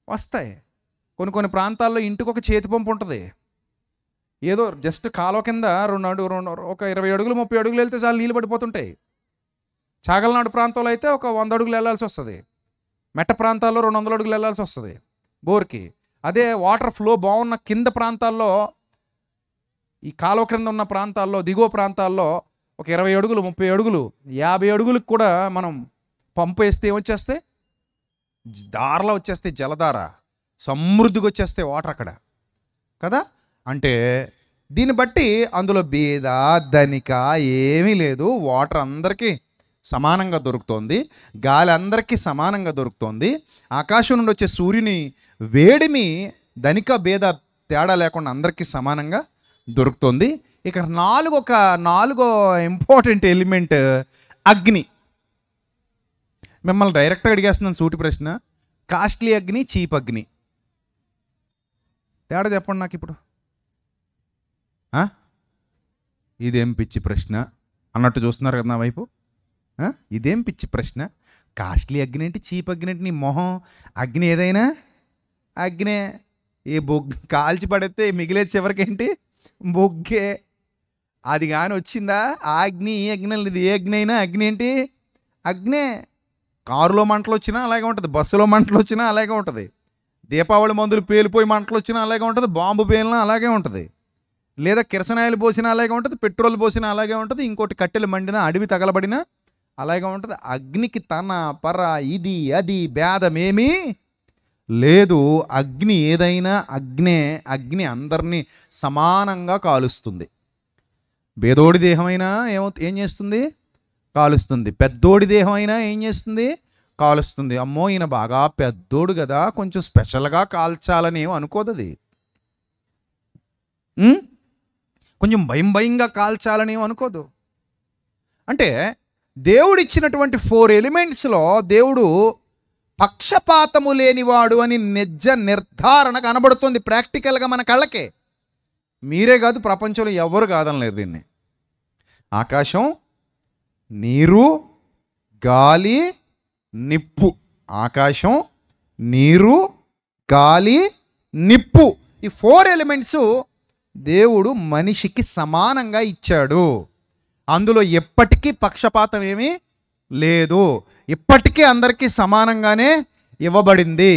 వస్తాయి. కొన్ని ప్రాంతాల్లో ఇంటికి ఒక చేతి పంపు ఉంటుంది. ఏదో జస్ట్ కాలువ కింద ఒక 20 అడుగులు 30 అడుగులు వెళ్తే చాలు నీళ్ళు పడిపోతుంటాయి. చాగలనాడు ప్రాంతంలో అయితే ఒక 100 అడుగులు వెళ్ళాల్సి వస్తుంది. మెట్ట ప్రాంతాల్లో 200 అడుగులు వెళ్ళాల్సి వస్తుంది బోర్కి. అదే వాటర్ ఫ్లో బాగున్న కింద ప్రాంతాల్లో, ఈ కాలువ క్రింద ఉన్న ప్రాంతాల్లో, దిగువ ప్రాంతాల్లో ఒక 20 అడుగులు 30 అడుగులు 50 అడుగులకు కూడా మనం పంపు వేస్తే ఏమొచ్చేస్తే దారలో వచ్చేస్తే, జలధార సమృద్ధిగా వచ్చేస్తే వాటర్ అక్కడ కదా. అంటే దీన్ని బట్టి అందులో భేద ధనిక ఏమీ లేదు. వాటర్ అందరికీ సమానంగా దొరుకుతోంది, గాలి అందరికీ సమానంగా దొరుకుతోంది. ఆకాశం నుండి వచ్చే సూర్యుని వేడిమి ధనిక భేద తేడా లేకుండా అందరికీ సమానంగా దొరుకుతుంది. ఇక నాలుగో ఇంపార్టెంట్ ఎలిమెంట్ అగ్ని. మిమ్మల్ని డైరెక్ట్గా అడిగేస్తున్నాను సూటి ప్రశ్న. కాస్ట్లీ అగ్ని, చీప్ అగ్ని, తేడా చెప్పండి నాకు ఇప్పుడు. ఇదేం పిచ్చి ప్రశ్న అన్నట్టు చూస్తున్నారు కదా నా వైపు. ఇదేం పిచ్చి ప్రశ్న. కాస్ట్లీ అగ్ని ఏంటి, చీప్ అగ్ని ఏంటి? నీ మొహం. అగ్ని ఏదైనా అగ్నే. ఏ బొగ్గు కాల్చి పడితే మిగిలేదు చివరికేంటి? బొగ్గే. అది కానీ వచ్చిందా ఆ అగ్ని ఈ అగ్ని లేదు. ఏ అగ్ని అయినా అగ్ని ఏంటి? అగ్నే. కారులో మంటలు వచ్చినా అలాగే ఉంటుంది, బస్సులో మంటలు వచ్చినా అలాగే ఉంటుంది, దీపావళి మందులు పేలిపోయి మంటలు వచ్చినా అలాగే ఉంటుంది, బాంబు పేలినా అలాగే ఉంటుంది, లేదా కిరసనాయిలు పోసినా అలాగే ఉంటుంది, పెట్రోల్ పోసినా అలాగే ఉంటుంది, ఇంకోటి కట్టెలు మండినా అడవి తగలబడినా అలాగే ఉంటుంది. అగ్నికి తన పర ఇది అది భేదమేమీ లేదు. అగ్ని ఏదైనా అగ్నే. అగ్ని అందరినీ సమానంగా కాలుస్తుంది. పేదోడి దేహమైనా ఏం చేస్తుంది? కాలుస్తుంది. పెద్దోడి దేహం అయినా ఏం చేస్తుంది? కాలుస్తుంది. అమ్మో ఈయన బాగా పెద్దోడు కదా, కొంచెం స్పెషల్గా కాల్చాలని ఏం అనుకోదు అది. కొంచెం భయంగా కాల్చాలని ఏం అనుకోదు. అంటే దేవుడిచ్చినటువంటి 4 ఎలిమెంట్స్లో దేవుడు పక్షపాతము లేనివాడు అని నిజ నిర్ధారణ కనబడుతుంది ప్రాక్టికల్గా మన కళ్ళకే. మీరే కాదు, ప్రపంచంలో ఎవరు కాదనలేరు దీన్ని. ఆకాశం, నీరు, గాలి, నిప్పు. ఆకాశం, నీరు, గాలి, నిప్పు. ఈ 4 ఎలిమెంట్స్ దేవుడు మనిషికి సమానంగా ఇచ్చాడు. అందులో ఎప్పటికీ పక్షపాతం ఏమీ లేదు. ఇప్పటికీ అందరికీ సమానంగానే ఇవ్వబడింది.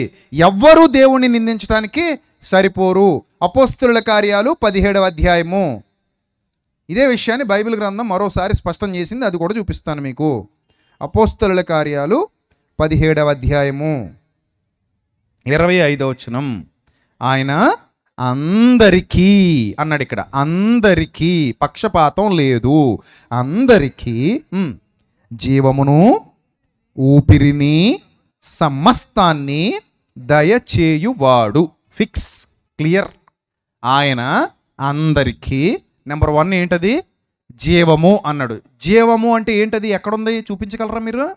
ఎవ్వరూ దేవుణ్ణి నిందించడానికి సరిపోరు. అపోస్తలుల కార్యాలు 17వ అధ్యాయము ఇదే విషయాన్ని బైబిల్ గ్రంథం మరోసారి స్పష్టం చేసింది. అది కూడా చూపిస్తాను మీకు. అపోస్తలుల కార్యాలు 17వ అధ్యాయము 25వ వచనం. ఆయన అందరికీ అన్నాడు. ఇక్కడ అందరికీ పక్షపాతం లేదు. అందరికీ జీవమును, ఊపిరిని, సమస్తాన్ని దయచేయువాడు. Fix, clear. ఆయన అందరికీ నెంబర్ 1 ఏంటది? జీవము అన్నాడు. జీవము అంటే ఏంటది? ఎక్కడుంది? చూపించగలరా మీరు?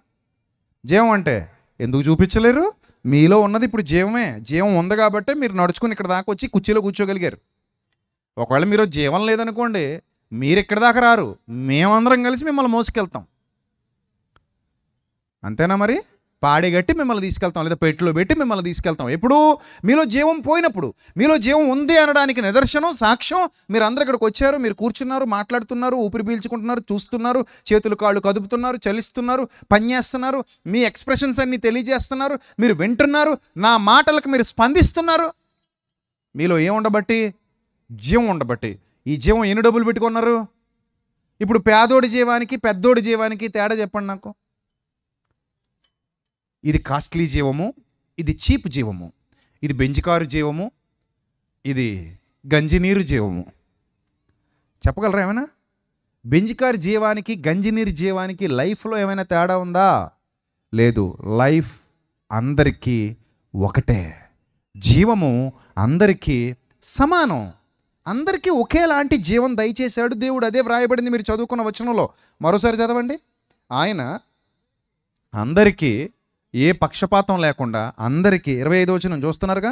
జీవం అంటే ఎందుకు చూపించలేరు? మీలో ఉన్నది ఇప్పుడు జీవమే. జీవం ఉంది కాబట్టి మీరు నడుచుకుని ఇక్కడ దాకా వచ్చి కుర్చీలో కూర్చోగలిగారు. ఒకవేళ మీరు జీవం లేదనుకోండి, మీరు ఇక్కడ దాకా రారు, మేమందరం కలిసి మిమ్మల్ని మోసుకెళ్తాం. అంతేనా? మరి పాడేగట్టి మిమ్మల్ని తీసుకెళ్తాం, లేదా పెట్టిలో పెట్టి మిమ్మల్ని తీసుకెళ్తాం. ఎప్పుడు? మీలో జీవం పోయినప్పుడు. మీలో జీవం ఉంది అనడానికి నిదర్శనం, సాక్ష్యం మీరు అందరు ఇక్కడికి వచ్చారు, మీరు కూర్చున్నారు, మాట్లాడుతున్నారు, ఊపిరి పీల్చుకుంటున్నారు, చూస్తున్నారు, చేతులు కాళ్ళు కదుపుతున్నారు, చలిస్తున్నారు, పనిచేస్తున్నారు, మీ ఎక్స్ప్రెషన్స్ అన్నీ తెలియజేస్తున్నారు, మీరు వింటున్నారు, నా మాటలకు మీరు స్పందిస్తున్నారు. మీలో ఏం ఉండబట్టి? జీవం ఉండబట్టి. ఈ జీవం ఎన్ని డబ్బులు పెట్టుకున్నారు? ఇప్పుడు పేదోడి జీవానికి పెద్దోడి జీవానికి తేడా చెప్పండి నాకు. ఇది కాస్ట్లీ జీవము, ఇది చీప్ జీవము, ఇది బెంజికారు జీవము, ఇది గంజినీరు జీవము. చెప్పగలరా ఏమైనా? బెంజికారు జీవానికి గంజినీరు జీవానికి లైఫ్లో ఏమైనా తేడా ఉందా? లేదు. లైఫ్ అందరికీ ఒకటే. జీవము అందరికీ సమానం. అందరికీ ఒకేలాంటి జీవం దయచేశాడు దేవుడు. అదే వ్రాయబడింది మీరు చదువుకున్న వచనంలో. మరోసారి చదవండి. ఆయన అందరికీ ఏ పక్షపాతం లేకుండా అందరికీ 25వ వచనం చూస్తున్నారుగా.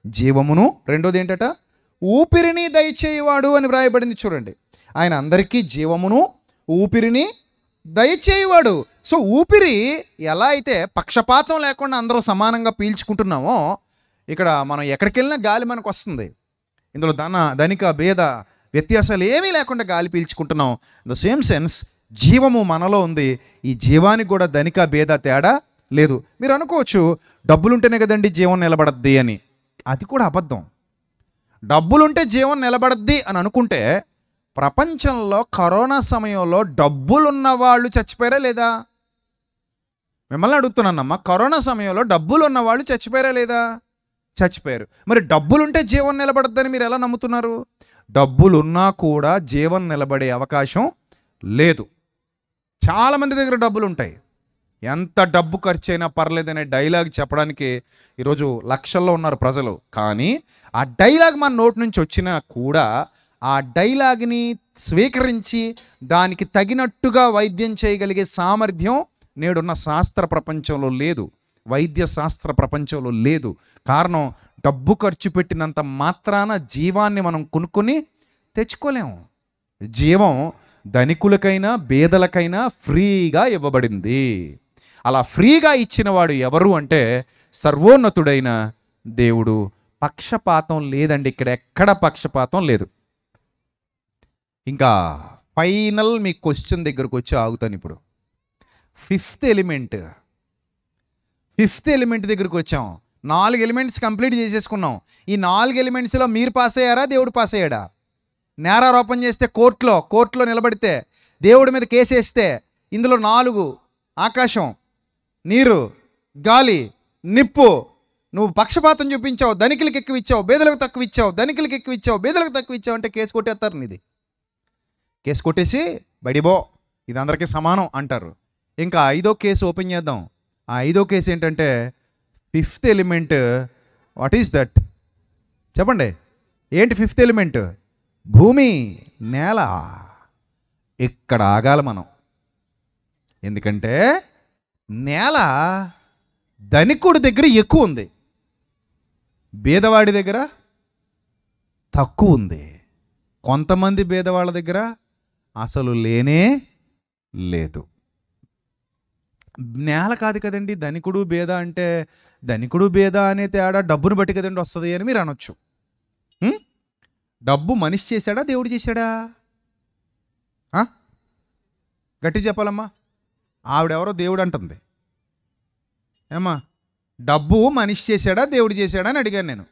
జీవమును, రెండోది ఏంటట? ఊపిరిని దయచేయువాడు అని వ్రాయబడింది చూడండి. ఆయన అందరికీ జీవమును, ఊపిరిని దయచేయువాడు. సో ఊపిరి ఎలా అయితే పక్షపాతం లేకుండా అందరూ సమానంగా పీల్చుకుంటున్నామో, ఇక్కడ మనం ఎక్కడికి వెళ్ళినా గాలి మనకు వస్తుంది. ఇందులో ధనిక భేద వ్యత్యాసాలు ఏమీ లేకుండా గాలి పీల్చుకుంటున్నాం. ద సేమ్ సెన్స్ జీవము మనలో ఉంది. ఈ జీవానికి కూడా ధనిక భేద తేడా లేదు. మీరు అనుకోవచ్చు డబ్బులుంటేనే కదండి జీవం నిలబడద్ది అని. అది కూడా అబద్ధం. డబ్బులుంటే జీవం నిలబడద్ది అని అనుకుంటే, ప్రపంచంలో కరోనా సమయంలో డబ్బులున్న వాళ్ళు చచ్చిపోయారా లేదా? మిమ్మల్ని అడుగుతున్నానమ్మా, కరోనా సమయంలో డబ్బులు ఉన్న వాళ్ళు చచ్చిపోయారా లేదా? చచ్చిపోయారు. మరి డబ్బులుంటే జీవం నిలబడద్దని మీరు ఎలా నమ్ముతున్నారు? డబ్బులున్నా కూడా జీవం నిలబడే అవకాశం లేదు. చాలామంది దగ్గర డబ్బులు ఉంటాయి, ఎంత డబ్బు ఖర్చు అయినా పర్లేదనే డైలాగ్ చెప్పడానికి ఈరోజు లక్షల్లో ఉన్నారు ప్రజలు. కానీ ఆ డైలాగ్ మన నోటి నుంచి వచ్చినా కూడా ఆ డైలాగ్ని స్వీకరించి దానికి తగినట్టుగా వైద్యం చేయగలిగే సామర్థ్యం నేడున్న శాస్త్ర ప్రపంచంలో లేదు, వైద్య శాస్త్ర ప్రపంచంలో లేదు. కారణం, డబ్బు ఖర్చు పెట్టినంత మాత్రాన జీవాన్ని మనం కొనుక్కొని తెచ్చుకోలేము. జీవం ధనికులకైనా బేదలకైనా ఫ్రీగా ఇవ్వబడింది. అలా ఫ్రీగా ఇచ్చినవాడు ఎవరు అంటే సర్వోన్నతుడైన దేవుడు. పక్షపాతం లేదండి, ఇక్కడ ఎక్కడ పక్షపాతం లేదు. ఇంకా ఫైనల్ మీ క్వశ్చన్ దగ్గరకు వచ్చి ఆగుతాను ఇప్పుడు. ఫిఫ్త్ ఎలిమెంట్ దగ్గరకు వచ్చాం. 4 ఎలిమెంట్స్ కంప్లీట్ చేసేసుకున్నాం. ఈ 4 ఎలిమెంట్స్లో మీరు పాస్ అయ్యారా, దేవుడు పాస్ అయ్యాడా? నేరారోపణ చేస్తే కోర్టులో నిలబడితే, దేవుడి మీద కేసు వేస్తే, ఇందులో 4 ఆకాశం, నీరు, గాలి, నిప్పు, నువ్వు పక్షపాతం చూపించావు, ధనికులకి ఎక్కువ ఇచ్చావు, బేదలకు తక్కువ ఇచ్చావు, ధనికులకి ఎక్కువ ఇచ్చావు, బేదలకు తక్కువ ఇచ్చావు అంటే కేసు కొట్టేస్తారు. నీది కేసు కొట్టేసి బడిబో, ఇది అందరికీ సమానం అంటారు. ఇంకా 5వ కేసు ఓపెన్ చేద్దాం. ఆ 5వ కేసు ఏంటంటే fifth element. What is that? చెప్పండి, ఏంటి ఫిఫ్త్ ఎలిమెంట్? భూమి, నేల. ఇక్కడ ఆగాలి మనం. ఎందుకంటే నేల ధనికుడి దగ్గర ఎక్కువ ఉంది, బేదవాడి దగ్గర తక్కువ ఉంది. కొంతమంది బేదవాళ్ళ దగ్గర అసలు లేనే లేదు. నేల కాదు కదండి ధనికుడు బేద అంటే. ధనికుడు బేద అనే తేడా డబ్బును బట్టి కదండి వస్తుంది అని మీరు అనొచ్చు. డబ్బు మనిషి చేశాడా, దేవుడు చేశాడా? గట్టి చెప్పాలమ్మా. ఆవిడెవరో దేవుడు అంటుంది. ఏమ్మా, డబ్బు మనిషి చేశాడా, దేవుడు చేశాడా అని అడిగాను నేను.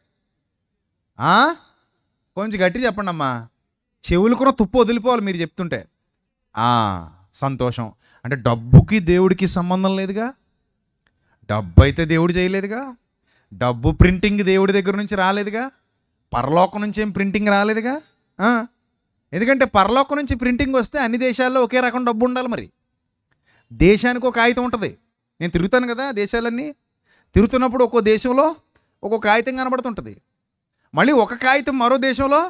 కొంచెం గట్టి చెప్పండి అమ్మా. చెవులు కూడా తుప్పు వదిలిపోవాలి మీరు చెప్తుంటే. సంతోషం. అంటే డబ్బుకి దేవుడికి సంబంధం లేదుగా. డబ్బు అయితే దేవుడు చేయలేదుగా. డబ్బు ప్రింటింగ్ దేవుడి దగ్గర నుంచి రాలేదుగా. పరలోకం నుంచి ఏం ప్రింటింగ్ రాలేదుగా. ఎందుకంటే పరలోకం నుంచి ప్రింటింగ్ వస్తే అన్ని దేశాల్లో ఒకే రకం డబ్బు ఉండాలి. మరి దేశానికి ఒక కాగితం ఉంటుంది. నేను తిరుగుతాను కదా దేశాలన్నీ. తిరుగుతున్నప్పుడు ఒక్కో దేశంలో ఒక్కొక్క కాగితం కనబడుతుంటుంది. మళ్ళీ ఒక కాగితం మరో దేశంలో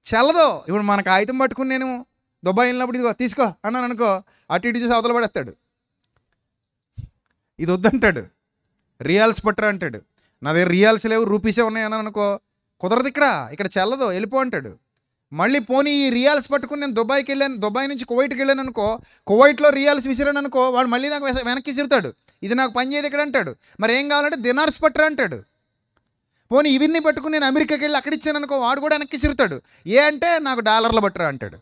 చల్లదు. ఇప్పుడు మన కాగితం పట్టుకుని నేను దుబాయ్ వెళ్ళినప్పుడు ఇదిగో తీసుకో అన్నాను అనుకో, అటు ఇటు చూసి అవతల పడేస్తాడు. ఇది వద్దంటాడు. రియాల్స్ పట్టరా అంటాడు. నా దగ్గర రియాల్స్ లేవు, రూపీసే ఉన్నాయి అన్నాను అనుకో, కుదరదు, ఇక్కడ చల్లదు, వెళ్ళిపో అంటాడు. మళ్ళీ పోనీ ఈ రియాల్స్ పట్టుకుని నేను దుబాయ్కి వెళ్ళాను, దుబాయ్ నుంచి కువైట్కి వెళ్ళాను అనుకో, కువైట్లో రియాల్స్ విసిరాను అనుకో, వాడు మళ్ళీ నాకు వెనక్కి విసిరుతాడు. ఇది నాకు పని చేయదు ఇక్కడ అంటాడు. మరి ఏం కావాలంటే దినార్స్ పట్టరా అంటాడు. పోనీ ఇవన్నీ పట్టుకుని నేను అమెరికాకి వెళ్ళి అక్కడ ఇచ్చాను అనుకో, వాడు కూడా వెనక్కి విసిరుతాడు. అంటే నాకు డాలర్లు పట్టరా అంటాడు.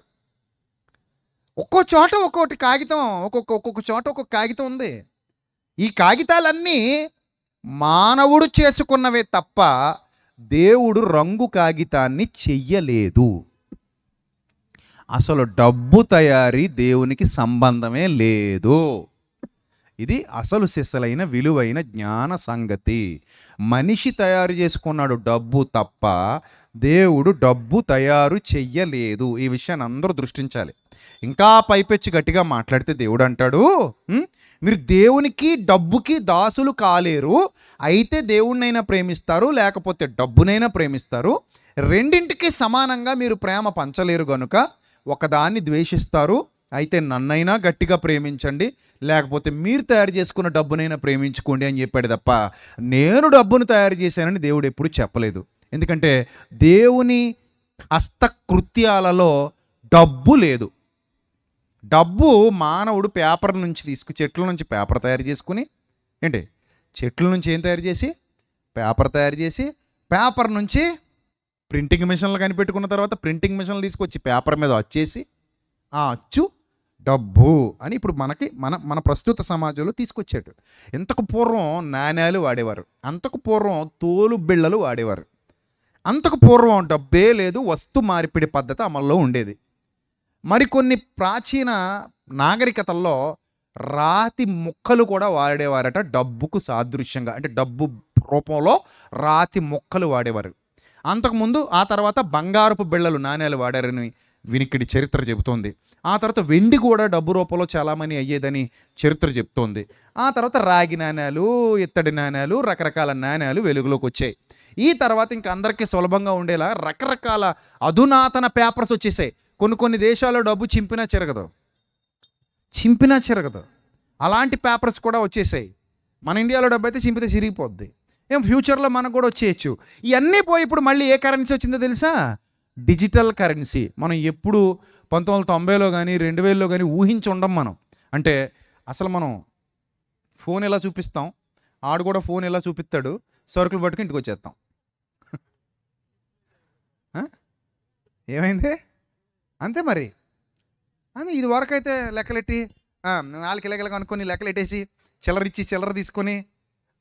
ఒక్కో చోట ఒక్కొక్కటి కాగితం, ఒక్కొక్క చోట ఒక్కొక్క కాగితం ఉంది. ఈ కాగితాలన్నీ మానవుడు చేసుకున్నవే తప్ప దేవుడు రంగు కాగితాన్ని చెయ్యలేదు. అసలు డబ్బు తయారీ దేవునికి సంబంధమే లేదు. ఇది అసలు సిసలైన విలువైన జ్ఞాన సంగతి. మనిషి తయారు చేసుకున్నాడు డబ్బు తప్ప దేవుడు డబ్బు తయారు చెయ్యలేదు. ఈ విషయాన్ని అందరూ దృష్టించాలి. ఇంకా పైపెచ్చి గట్టిగా మాట్లాడితే దేవుడు అంటాడు, మీరు దేవునికి డబ్బుకి దాసులు కాలేరు. అయితే దేవుణ్ణైనా ప్రేమిస్తారు, లేకపోతే డబ్బునైనా ప్రేమిస్తారు. రెండింటికి సమానంగా మీరు ప్రేమ పంచలేరు గనుక ఒకదాన్ని ద్వేషిస్తారు. అయితే నన్నైనా గట్టిగా ప్రేమించండి, లేకపోతే మీరు తయారు చేసుకున్న డబ్బునైనా ప్రేమించుకోండి అని చెప్పాడు తప్ప నేను డబ్బును తయారు చేశానని దేవుడు ఎప్పుడు చెప్పలేదు. ఎందుకంటే దేవుని హస్తకృత్యాలలో డబ్బు లేదు. డబ్బు మానవుడు పేపర్ నుంచి చెట్ల నుంచి పేపర్ తయారు చేసుకుని, చెట్ల నుంచి ఏం తయారు చేసి పేపర్ తయారు చేసి, పేపర్ నుంచి ప్రింటింగ్ మిషన్లు కనిపెట్టుకున్న తర్వాత ప్రింటింగ్ మిషన్లు తీసుకొచ్చి పేపర్ మీద అచ్చేసి ఆ అచ్చు డబ్బు అని ఇప్పుడు మన ప్రస్తుత సమాజంలో తీసుకొచ్చాడు. ఇంతకు పూర్వం నాణ్యాలు వాడేవారు, అంతకు పూర్వం తోలు బిళ్ళలు వాడేవారు, అంతకు పూర్వం డబ్బే లేదు, వస్తు మార్పిడి పద్ధతి అమల్లో ఉండేది. మరికొన్ని ప్రాచీన నాగరికతల్లో రాతి ముక్కలు కూడా వాడేవారట డబ్బుకు సాదృశ్యంగా. అంటే డబ్బు రూపంలో రాతి ముక్కలు వాడేవారు. అంతకుముందు ఆ తర్వాత బంగారపు బిళ్ళలు నాణ్యాలు వాడారని వినికిడి చరిత్ర చెబుతోంది. ఆ తర్వాత వెండి కూడా డబ్బు రూపంలో చాలామంది అయ్యేదని చరిత్ర చెప్తోంది. ఆ తర్వాత రాగి నాణ్యాలు, ఇత్తడి నాణ్యాలు, రకరకాల నాణ్యాలు వెలుగులోకి వచ్చాయి. ఈ తర్వాత ఇంకా అందరికీ సులభంగా ఉండేలా రకరకాల అధునాతన పేపర్స్ వచ్చేసాయి. కొన్ని దేశాల్లో డబ్బు చింపినా చెరగదు. అలాంటి పేపర్స్ కూడా వచ్చేసాయి. మన ఇండియాలో డబ్బు అయితే చింపితే చిరిగిపోద్ది. ఫ్యూచర్లో మనకు కూడా వచ్చేయచ్చు. ఇవన్నీ పోయి ఇప్పుడు మళ్ళీ ఏ కరెన్సీ వచ్చిందో తెలుసా? Digital currency. మనం ఎప్పుడు 1990లో కానీ 2000లో కానీ ఊహించి ఉండం మనం. అంటే అసలు మనం ఫోన్ ఎలా చూపిస్తాం, ఆడు కూడా ఫోన్ ఎలా చూపిస్తాడు, సరుకులు పట్టుకుని ఇంటికి వచ్చేస్తాం. ఏమైంది? అంతే మరి. అని ఇది వరకు అయితే లెక్కలెట్టి 4 కిలోలు కనుక్కొని లెక్కలెట్టేసి చిల్లర తీసుకొని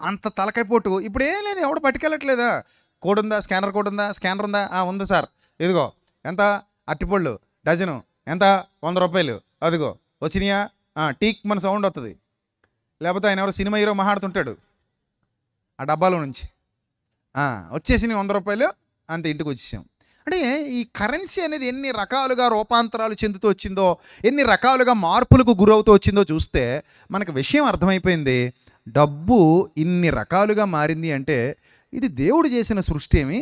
అంత తలకాయ పోటు. ఇప్పుడు ఏం లేదు, ఎవడు పట్టుకెళ్ళట్లేదా? కోడ్ ఉందా, స్కానర్ ఉందా? ఉంది సార్, ఇదిగో ఎంత అట్టిపళ్ళు డజను ఎంత, 100 రూపాయలు, అదిగో వచ్చినాయా, టీక్ మన సౌండ్ వస్తుంది. లేకపోతే ఆయన ఎవరో సినిమా హీరో మాట్లాడుతుంటాడు ఆ డబ్బాలో నుంచి, వచ్చేసి 100 రూపాయలు, అంతే, ఇంటికి వచ్చేసాం. అంటే ఈ కరెన్సీ అనేది ఎన్ని రకాలుగా రూపాంతరాలు చెందుతూ వచ్చిందో, ఎన్ని రకాలుగా మార్పులకు గురవుతూ వచ్చిందో చూస్తే మనకు విషయం అర్థమైపోయింది. డబ్బు ఇన్ని రకాలుగా మారింది అంటే ఇది దేవుడు చేసిన సృష్టి ఏమీ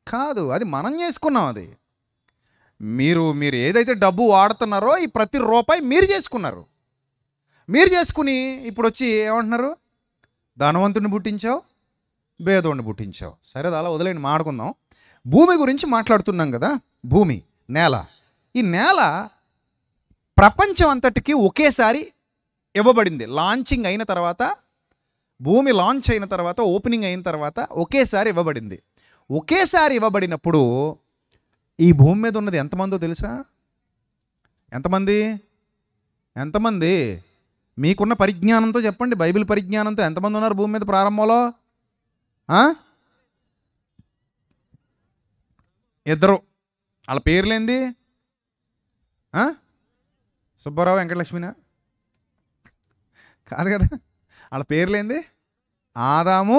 కాదు, అది మనం చేసుకున్నాం. అది మీరు ఏదైతే డబ్బు వాడుతున్నారో ఈ ప్రతి రూపాయి మీరు చేసుకుని ఇప్పుడు వచ్చి ఏమంటున్నారు? ధనవంతుడిని పుట్టించావు, భేదోడిని పుట్టించావు. సరే, అది అలా వదిలేండి, మాట్లాడుకుందాం. భూమి గురించి మాట్లాడుతున్నాం కదా. భూమి, నేల. ఈ నేల ప్రపంచం అంతటికి ఒకేసారి ఇవ్వబడింది. లాంచింగ్ అయిన తర్వాత, భూమి లాంచ్ అయిన తర్వాత, ఓపెనింగ్ అయిన తర్వాత ఒకేసారి ఇవ్వబడింది. ఒకేసారి ఇవ్వబడినప్పుడు ఈ భూమి మీద ఉన్నది ఎంతమందో తెలుసా? ఎంతమంది? మీకున్న పరిజ్ఞానంతో చెప్పండి, బైబిల్ పరిజ్ఞానంతో ఎంతమంది ఉన్నారు భూమి మీద ప్రారంభంలో? 2. వాళ్ళ పేర్లేంది? సుబ్బారావు, వెంకటలక్ష్మినా? కాదు కదా. వాళ్ళ పేర్లేంది? ఆదాము,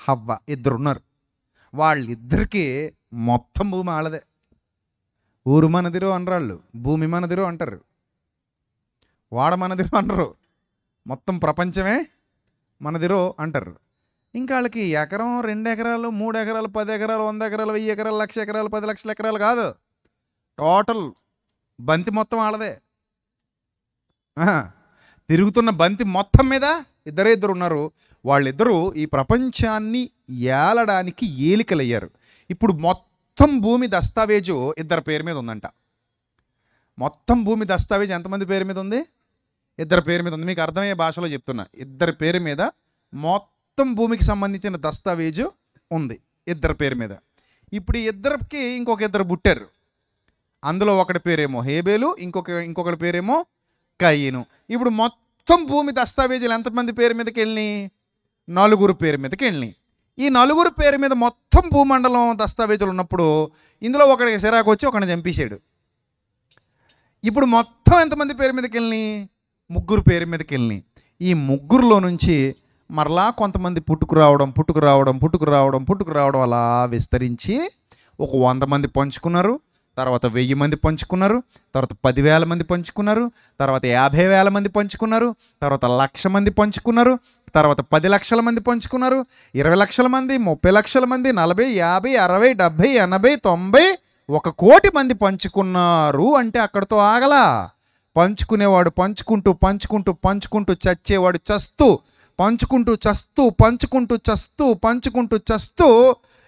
హవ్వ. 2 ఉన్నారు. వాళ్ళిద్దరికీ మొత్తం భూమి వాళ్ళదే. ఊరు మనదిరో అనరు వాళ్ళు, భూమి మనదిరో అంటారు, వాడ మనదిరో అనరు, మొత్తం ప్రపంచమే మనదిరో అంటారు. ఇంకా వాళ్ళకి ఎకరం, 2 ఎకరాలు, 3 ఎకరాలు, 10 ఎకరాలు, 100 ఎకరాలు, 1000 ఎకరాలు, 1,00,000 ఎకరాలు, 10 లక్షల ఎకరాలు కాదు, టోటల్ బంతి మొత్తం వాళ్ళదే. తిరుగుతున్న బంతి మొత్తం మీద ఇద్దరు ఉన్నారు. వాళ్ళిద్దరూ ఈ ప్రపంచాన్ని ఏలడానికి ఏలికలయ్యారు. ఇప్పుడు మొత్తం భూమి దస్తావేజు ఇద్దరు పేరు మీద ఉందంట. మొత్తం భూమి దస్తావేజు ఎంతమంది పేరు మీద ఉంది? ఇద్దరు పేరు మీద ఉంది. మీకు అర్థమయ్యే భాషలో చెప్తున్నా. ఇద్దరు పేరు మీద మొత్తం భూమికి సంబంధించిన దస్తావేజు ఉంది, ఇద్దరు పేరు మీద. ఇప్పుడు ఈ ఇద్దరికి ఇంకొక ఇద్దరు పుట్టారు. అందులో ఒకటి పేరేమో హేబేలు, ఇంకొకటి పేరేమో కయీను. ఇప్పుడు మొత్తం భూమి దస్తావేజులు ఎంతమంది పేరు మీదకి వెళ్ళినాయి? 4 పేరు మీదకి వెళ్ళినాయి. ఈ 4 పేరు మీద మొత్తం భూమండలం దస్తావేజులు ఉన్నప్పుడు ఇందులో ఒకడికి సిరాకు వచ్చి ఒకడిని చంపేశాడు. ఇప్పుడు మొత్తం ఎంతమంది పేరు మీదకి వెళ్ళినాయి? 3 పేరు మీదకి వెళ్ళినాయి. ఈ 3లో నుంచి మరలా కొంతమంది పుట్టుకురావడం అలా విస్తరించి ఒక 100 మంది పంచుకున్నారు, తర్వాత 1000 మంది పంచుకున్నారు, తర్వాత 10,000 మంది పంచుకున్నారు, తర్వాత 50,000 మంది పంచుకున్నారు, తర్వాత 1,00,000 మంది పంచుకున్నారు, తర్వాత 10 లక్షల మంది పంచుకున్నారు, 20 లక్షల మంది, 30 లక్షల మంది, 40, 50, 60, 70, 80, 90, 1 కోటి మంది పంచుకున్నారు. అంటే అక్కడితో ఆగలా. పంచుకునేవాడు పంచుకుంటూ చచ్చేవాడు చస్తూ, పంచుకుంటూ చస్తూ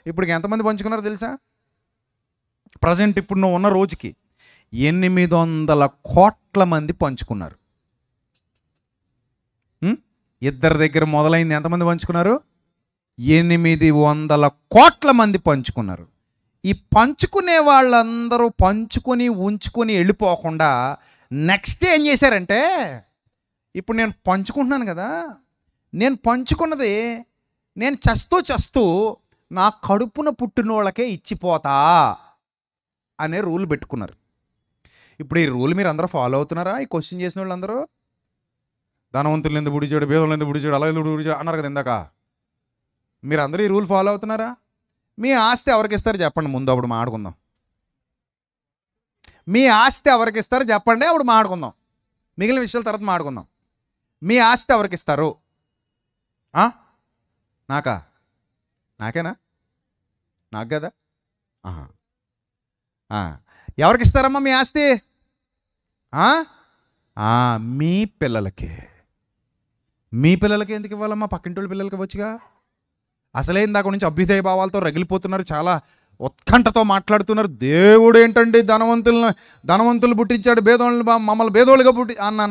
ఇప్పుడు ఎంతమంది పంచుకున్నారో తెలుసా? ప్రజెంట్ ఇప్పుడు నువ్వు ఉన్న రోజుకి 800 కోట్ల మంది పంచుకున్నారు. ఇద్దరి దగ్గర మొదలైంది, ఎంతమంది పంచుకున్నారు? 800 కోట్ల మంది పంచుకున్నారు. ఈ పంచుకునే వాళ్ళందరూ పంచుకొని ఉంచుకొని వెళ్ళిపోకుండా నెక్స్ట్ ఏం చేశారంటే, ఇప్పుడు నేను పంచుకుంటున్నాను కదా, నేను పంచుకున్నది నేను చస్తూ నా కడుపున పుట్టినోళ్ళకే ఇచ్చిపోతా అనే రూల్ పెట్టుకున్నారు. ఇప్పుడు ఈ రూల్ మీరు అందరూ ఫాలో అవుతున్నారా? ఈ క్వశ్చన్ చేసిన వాళ్ళందరూ ధనవంతులు ఎందుకు పుడిచాడు, భేదం ఎందుకు పుడిచాడు, అలా ఎందుకు పుడిచాడు అన్నారు కదా ఇందాక. మీరు అందరూ ఈ రూల్ ఫాలో అవుతున్నారా? మీ ఆస్తి ఎవరికి ఇస్తారు చెప్పండి, ముందు అప్పుడు మాట్లాడుకుందాం. మీ ఆస్తి ఎవరికి ఇస్తారు చెప్పండి, అప్పుడు మాట్లాడుకుందాం. మిగిలిన విషయాల తర్వాత మాట్లాడుకుందాం. మీ ఆస్తి ఎవరికి ఇస్తారు? నాకేనా? నాకు కదా. ఎవరికి ఇస్తారమ్మా మీ ఆస్తి? మీ పిల్లలకే. మీ పిల్లలకి ఎందుకు ఇవ్వాలమ్మా? పక్కింటి పిల్లలకి వచ్చుగా. అసలే ఇందాక నుంచి అభ్యుదయ భావాలతో రగిలిపోతున్నారు, చాలా ఉత్కంఠతో మాట్లాడుతున్నారు. దేవుడు ఏంటండి ధనవంతులు పుట్టించాడు, బేదోళ్ళని మమ్మల్ని బేదోళ్ళుగా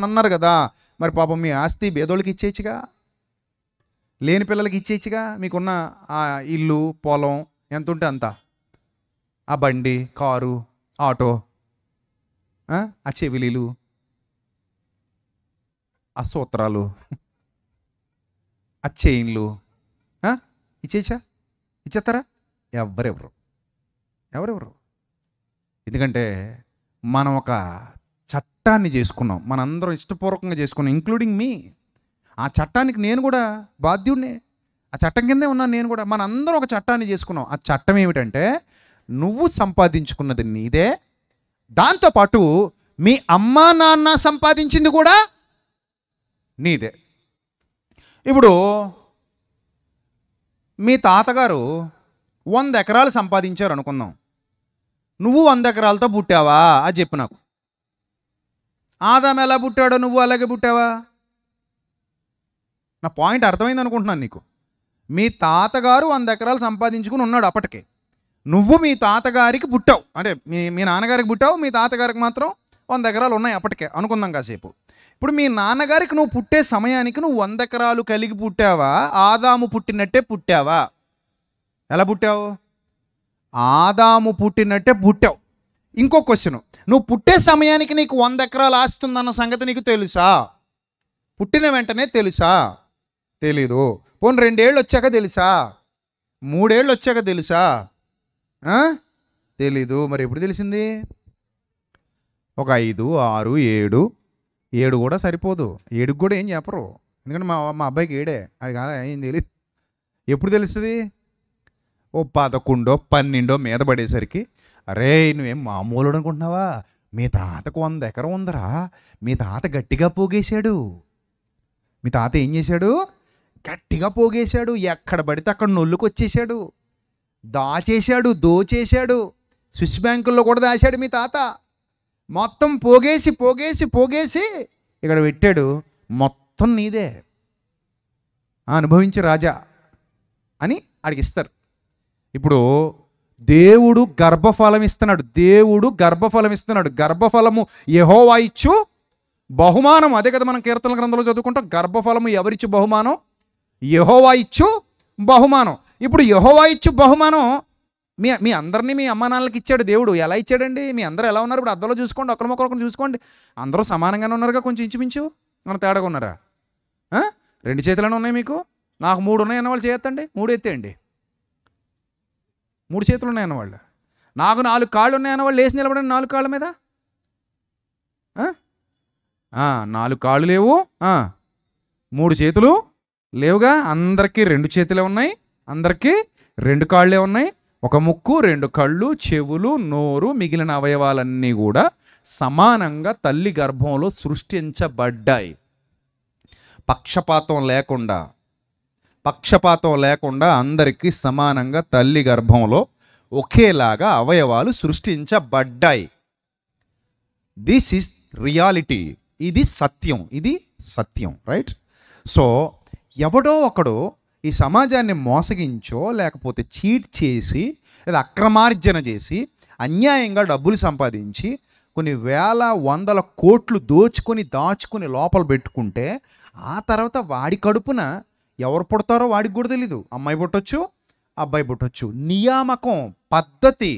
అన్నారు కదా. మరి పాపం మీ ఆస్తి బేదోళ్ళకి ఇచ్చేయచ్చుగా, లేని పిల్లలకి ఇచ్చేయచ్చుగా. మీకున్న ఆ ఇల్లు పొలం ఎంత ఉంటే అంత, ఆ బండి కారు ఆటో, ఆ చెవిలీలు, ఆ సూత్రాలు, ఆ చైన్లు ఇచ్చేయచ్చా? ఇచ్చేస్తారా? ఎవరెవరు. ఎందుకంటే మనం ఒక చట్టాన్ని చేసుకున్నాం, మనందరం ఇష్టపూర్వకంగా చేసుకున్నాం, ఇంక్లూడింగ్ మీ. ఆ చట్టానికి నేను కూడా బాధ్యుడినే, ఆ చట్టం కిందే ఉన్నాను నేను కూడా. మనందరం ఒక చట్టాన్ని చేసుకున్నాం. ఆ చట్టం ఏమిటంటే నువ్వు సంపాదించుకున్నది నీదే, దాంతోపాటు మీ అమ్మా నాన్న సంపాదించింది కూడా నీదే. ఇప్పుడు మీ తాతగారు 100 ఎకరాలు సంపాదించారు అనుకుందాం. నువ్వు 100 ఎకరాలతో పుట్టావా అది చెప్పు నాకు. ఆదాం ఎలా పుట్టాడో నువ్వు అలాగే పుట్టావా? నా పాయింట్ అర్థమైంది అనుకుంటున్నాను నీకు. మీ తాతగారు 100 ఎకరాలు సంపాదించుకుని ఉన్నాడు అప్పటికే. నువ్వు మీ తాతగారికి పుట్టావు, అంటే మీ నాన్నగారికి పుట్టావు, మీ తాతగారికి మాత్రం 100 ఎకరాలు ఉన్నాయి అప్పటికే అనుకుందాం కాసేపు. ఇప్పుడు మీ నాన్నగారికి నువ్వు పుట్టే సమయానికి నువ్వు 100 ఎకరాలు కలిగి పుట్టావా, ఆదాము పుట్టినట్టే పుట్టావా? ఎలా పుట్టావు? ఆదాము పుట్టినట్టే పుట్టావు. ఇంకో క్వశ్చన్, నువ్వు పుట్టే సమయానికి నీకు 100 ఎకరాలు ఆస్తుందన్న సంగతి నీకు తెలుసా? పుట్టిన వెంటనే తెలుసా? తెలీదు. పోనీ 2 ఏళ్ళు వచ్చాక తెలుసా? 3 ఏళ్ళు వచ్చాక తెలుసా? తెలీదు. మరి ఎప్పుడు తెలిసింది? ఒక 5, 6, 7 కూడా సరిపోదు. 7కి కూడా ఏం చెప్పరు, ఎందుకంటే మా అబ్బాయికి 7 అది కాదు, ఏం తెలియదు. ఎప్పుడు తెలుస్తుంది? ఓ 11, 12 మీద పడేసరికి, అరే నువ్వేం మామూలు అనుకుంటున్నావా, మీ తాతకు 100 ఎకరం ఉందరా, మీ తాత గట్టిగా పోగేశాడు. మీ తాత ఏం చేశాడు? గట్టిగా పోగేశాడు. ఎక్కడ పడితే అక్కడ నొల్లుకు వచ్చేసాడు, దాచేశాడు, దోచేశాడు, స్విస్ బ్యాంకుల్లో కూడా దాచాడు మీ తాత. మొత్తం పోగేసి పోగేసి పోగేసి ఇక్కడ పెట్టాడు. మొత్తం నీదే, అనుభవించి రాజా అని అడిగిస్తారు. ఇప్పుడు దేవుడు గర్భఫలం ఇస్తున్నాడు. గర్భఫలము యెహోవా ఇచ్చు బహుమానం. అదే కదా మనం కీర్తనల గ్రంథంలో చదువుకుంటాం. గర్భఫలము ఎవరిచ్చు బహుమానం? యెహోవా ఇచ్చు బహుమానం. ఇప్పుడు యెహోవా ఇచ్చు బహుమానం మీ అందరినీ మీ అమ్మా నాన్నలకి ఇచ్చాడు దేవుడు. ఎలా ఇచ్చాడండి? మీ అందరూ ఎలా ఉన్నారు? ఇప్పుడు అద్దంలో చూసుకోండి, ఒకరికొకరు చూసుకోండి. అందరూ సమానంగానే ఉన్నారుగా, కొంచెం ఇంచుమించు మన తేడాగా ఉన్నారా? 2 చేతులనే ఉన్నాయి మీకు, నాకు 3 ఉన్నాయన్న వాళ్ళు చేయొద్దండి, 3 ఎత్తేయండి. 3 చేతులు ఉన్నాయన్న వాళ్ళు. నాకు 4 కాళ్ళు ఉన్నాయన్న వాళ్ళు లేచి నిలబడండి 4 కాళ్ళ మీద. 4 కాళ్ళు లేవు, 3 చేతులు లేవుగా. అందరికీ 2 చేతులే ఉన్నాయి, అందరికీ 2 కాళ్ళే ఉన్నాయి. ఒక ముక్కు, 2 కళ్ళు, చెవులు, నోరు, మిగిలిన అవయవాలన్నీ కూడా సమానంగా తల్లి గర్భంలో సృష్టించబడ్డాయి. పక్షపాతం లేకుండా అందరికీ సమానంగా తల్లి గర్భంలో ఒకేలాగా అవయవాలు సృష్టించబడ్డాయి. This is reality. ఇది సత్యం, రైట్? సో ఎవడో ఒకడు ఈ సమాజాన్ని మోసగించో, లేకపోతే చీట్ చేసి, లేదా అక్రమార్జన చేసి, అన్యాయంగా డబ్బులు సంపాదించి కొన్ని వేల 100 కోట్లు దాచుకొని లోపల పెట్టుకుంటే, ఆ తర్వాత వాడి కడుపున ఎవరు పుడతారో వాడికి కూడా తెలీదు. అమ్మాయి పుట్టొచ్చు, అబ్బాయి పుట్టొచ్చు. నియామకం, పద్ధతి.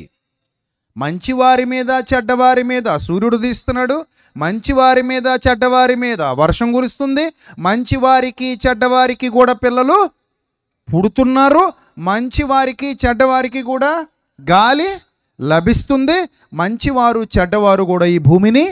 మంచివారి మీద చెడ్డవారి మీద సూర్యుడు తీస్తున్నాడు, మంచివారి మీద చెడ్డవారి మీద వర్షం కురుస్తుంది, మంచివారికి చెడ్డవారికి కూడా పిల్లలు పుడుతున్నారు, మంచివారికి చెడ్డవారికి కూడా గాలి లభిస్తుంది, మంచివారు చెడ్డవారు కూడా ఈ భూమిని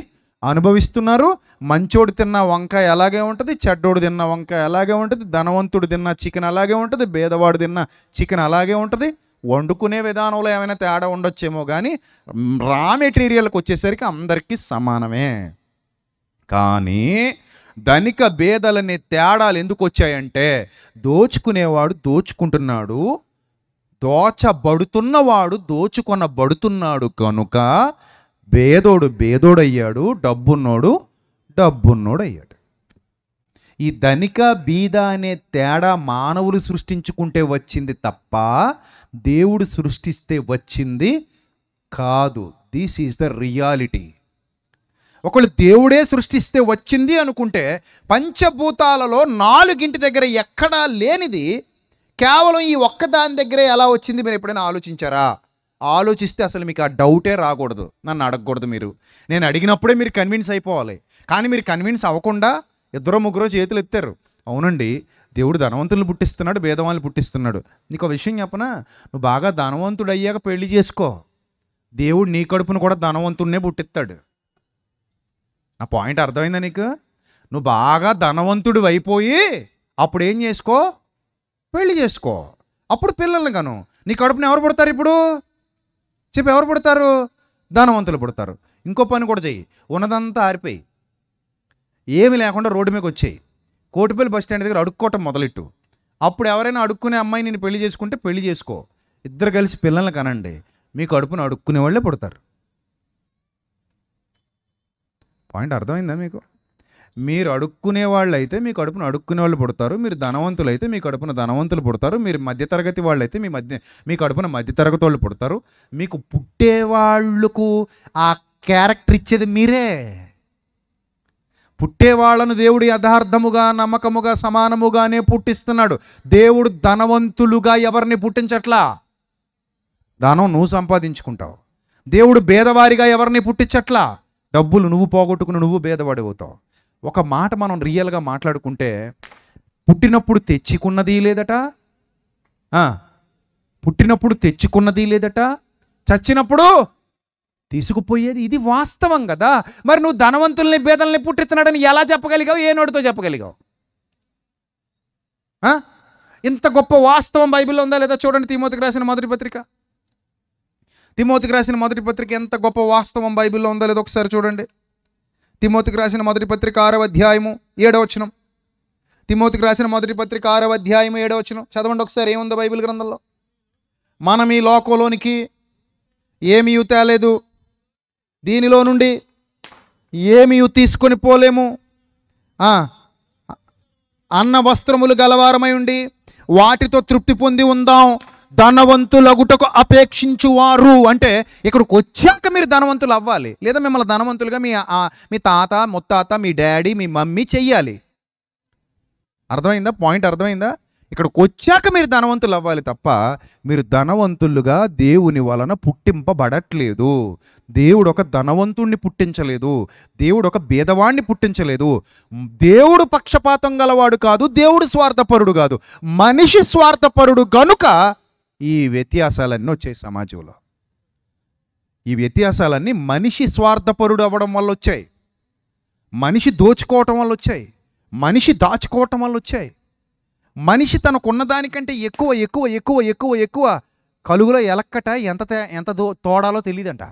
అనుభవిస్తున్నారు. మంచోడు తిన్న వంకాయ అలాగే ఉంటుంది, చెడ్డోడు తిన్న వంకాయ అలాగే ఉంటుంది, ధనవంతుడు తిన్న చికెన్ అలాగే ఉంటుంది, పేదవాడు తిన్న చికెన్ అలాగే ఉంటుంది. వండుకునే విధానంలో ఏమైనా తేడా ఉండొచ్చేమో కానీ రా మెటీరియల్కి వచ్చేసరికి అందరికీ సమానమే. కానీ ధనిక భేదాలనే తేడాలు ఎందుకు వచ్చాయంటే, దోచుకునేవాడు దోచుకుంటున్నాడు, దోచబడుతున్నవాడు దోచుకొనబడుతున్నాడు కనుక పేదోడు పేదోడయ్యాడు, డబ్బున్నోడు అయ్యాడు. ఈ ధనిక బీద అనే తేడా మానవులు సృష్టించుకుంటే వచ్చింది తప్ప దేవుడు సృష్టిస్తే వచ్చింది కాదు. This is the reality. ఒకళ్ళు దేవుడే సృష్టిస్తే వచ్చింది అనుకుంటే పంచభూతాలలో 4 దగ్గర ఎక్కడా లేనిది కేవలం ఈ ఒక్కదాని దగ్గరే ఎలా వచ్చింది మీరు ఎప్పుడైనా ఆలోచించారా? ఆలోచిస్తే అసలు మీకు ఆ డౌటే రాకూడదు, నన్ను అడగకూడదు. నేను అడిగినప్పుడే మీరు కన్విన్స్ అయిపోవాలి. కానీ మీరు కన్విన్స్ అవ్వకుండా 2-3 చేతులు ఎత్తారు. అవునండి, దేవుడు ధనవంతులను పుట్టిస్తున్నాడు, భేదవాళ్ళని పుట్టిస్తున్నాడు. నీకు విషయం చెప్పనా? నువ్వు బాగా ధనవంతుడు అయ్యాక పెళ్లి చేసుకో, దేవుడు నీ కడుపును కూడా ధనవంతుడినే పుట్టిస్తాడు. నా పాయింట్ అర్థమైందా నీకు? నువ్వు బాగా ధనవంతుడు అయిపోయి అప్పుడు ఏం చేసుకో? పెళ్లి చేసుకో. అప్పుడు పిల్లల్ని కను. నీ కడుపుని ఎవరు పుడతారు ఇప్పుడు? చెప్పి ఎవరు పుడతారు? ధనవంతులు పుడతారు. ఇంకో పని కూడా చెయ్యి, ఉన్నదంతా ఆరిపోయి ఏమి లేకుండా రోడ్డు మీదకి వచ్చేయి, కోటిపల్లి బస్ స్టాండ్ దగ్గర అడుక్కోవటం మొదలెట్టు. అప్పుడు ఎవరైనా అడుక్కునే అమ్మాయి నేను పెళ్లి చేసుకుంటే పెళ్లి చేసుకో, 2 కలిసి పిల్లల్ని కనండి, మీ కడుపును అడుక్కునే వాళ్ళే పుడతారు. పాయింట్ అర్థమైందా మీకు? మీరు అడుక్కునే వాళ్ళు అయితే మీ కడుపున అడుక్కునే వాళ్ళు పుడతారు, మీరు ధనవంతులు అయితే మీ కడుపున ధనవంతులు పుడతారు, మీరు మధ్యతరగతి వాళ్ళు అయితే మీ కడుపున మధ్యతరగతి వాళ్ళు పుడతారు. మీకు పుట్టే వాళ్ళకు ఆ క్యారెక్టర్ ఇచ్చేది మీరే. పుట్టేవాళ్ళను దేవుడు యథార్థముగా, నమ్మకముగా, సమానముగానే పుట్టిస్తున్నాడు. దేవుడు ధనవంతులుగా ఎవరిని పుట్టించట్లా, ధనం నువ్వు సంపాదించుకుంటావు. దేవుడు భేదవారిగా ఎవరిని పుట్టించట్లా, డబ్బులు నువ్వు పోగొట్టుకుని నువ్వు భేదవాడి అవుతావు. ఒక మాట మనం రియల్గా మాట్లాడుకుంటే, పుట్టినప్పుడు తెచ్చుకున్నది లేదట, పుట్టినప్పుడు తెచ్చుకున్నది లేదట, చచ్చినప్పుడు తీసుకుపోయేది. ఇది వాస్తవం కదా. మరి నువ్వు ధనవంతుల్ని భేదల్ని పుట్టిస్తున్నాడని ఎలా చెప్పగలిగావు? ఏ నోటితో చెప్పగలిగావు? ఇంత గొప్ప వాస్తవం బైబిల్లో ఉందా లేదా చూడండి. తిమోతికి రాసిన మొదటి పత్రిక ఎంత గొప్ప వాస్తవం బైబిల్లో ఉందో లేదో ఒకసారి చూడండి. తిమోతికి రాసిన మొదటి పత్రిక 6వ అధ్యాయము 7వ వచనం. తిమోతికి రాసిన మొదటి పత్రిక 6వ అధ్యాయము 7వ వచనం చదవండి ఒకసారి. ఏముందో బైబిల్ గ్రంథంలో? మనం ఈ లోకంలోనికి ఏమీ తేలేదు, దీనిలో నుండి ఏమీ తీసుకొని పోలేము, అన్న వస్త్రములు గలవారమై ఉండి వాటితో తృప్తి పొంది ఉందాం, ధనవంతులగుటకు అపేక్షించువారు. అంటే ఇక్కడికి వచ్చాక మీరు ధనవంతులు అవ్వాలి, లేదా మిమ్మల్ని ధనవంతులుగా మీ తాత ముత్తాత మీ డాడీ మీ మమ్మీ చెయ్యాలి. అర్థమైందా? పాయింట్ అర్థమైందా? ఇక్కడికి వచ్చాక మీరు ధనవంతులు అవ్వాలి తప్ప మీరు ధనవంతులుగా దేవుని వలన పుట్టింపబడట్లేదు. దేవుడు ఒక ధనవంతుణ్ణి పుట్టించలేదు, దేవుడు ఒక భేదవాణ్ణి పుట్టించలేదు. దేవుడు పక్షపాతం గలవాడు కాదు, దేవుడు స్వార్థపరుడు కాదు, మనిషి స్వార్థపరుడు గనుక ఈ వ్యత్యాసాలన్నీ వచ్చాయి సమాజంలో. ఈ వ్యత్యాసాలన్నీ మనిషి స్వార్థపరుడు అవ్వడం వల్ల వచ్చాయి, మనిషి దోచుకోవటం వల్ల వచ్చాయి, మనిషి దాచుకోవటం వల్ల వచ్చాయి. మనిషి తనకున్న దానికంటే ఎక్కువ ఎక్కువ ఎక్కువ ఎక్కువ ఎక్కువ కలుగులో ఎలక్కట ఎంత తోడాలో తెలియదంట.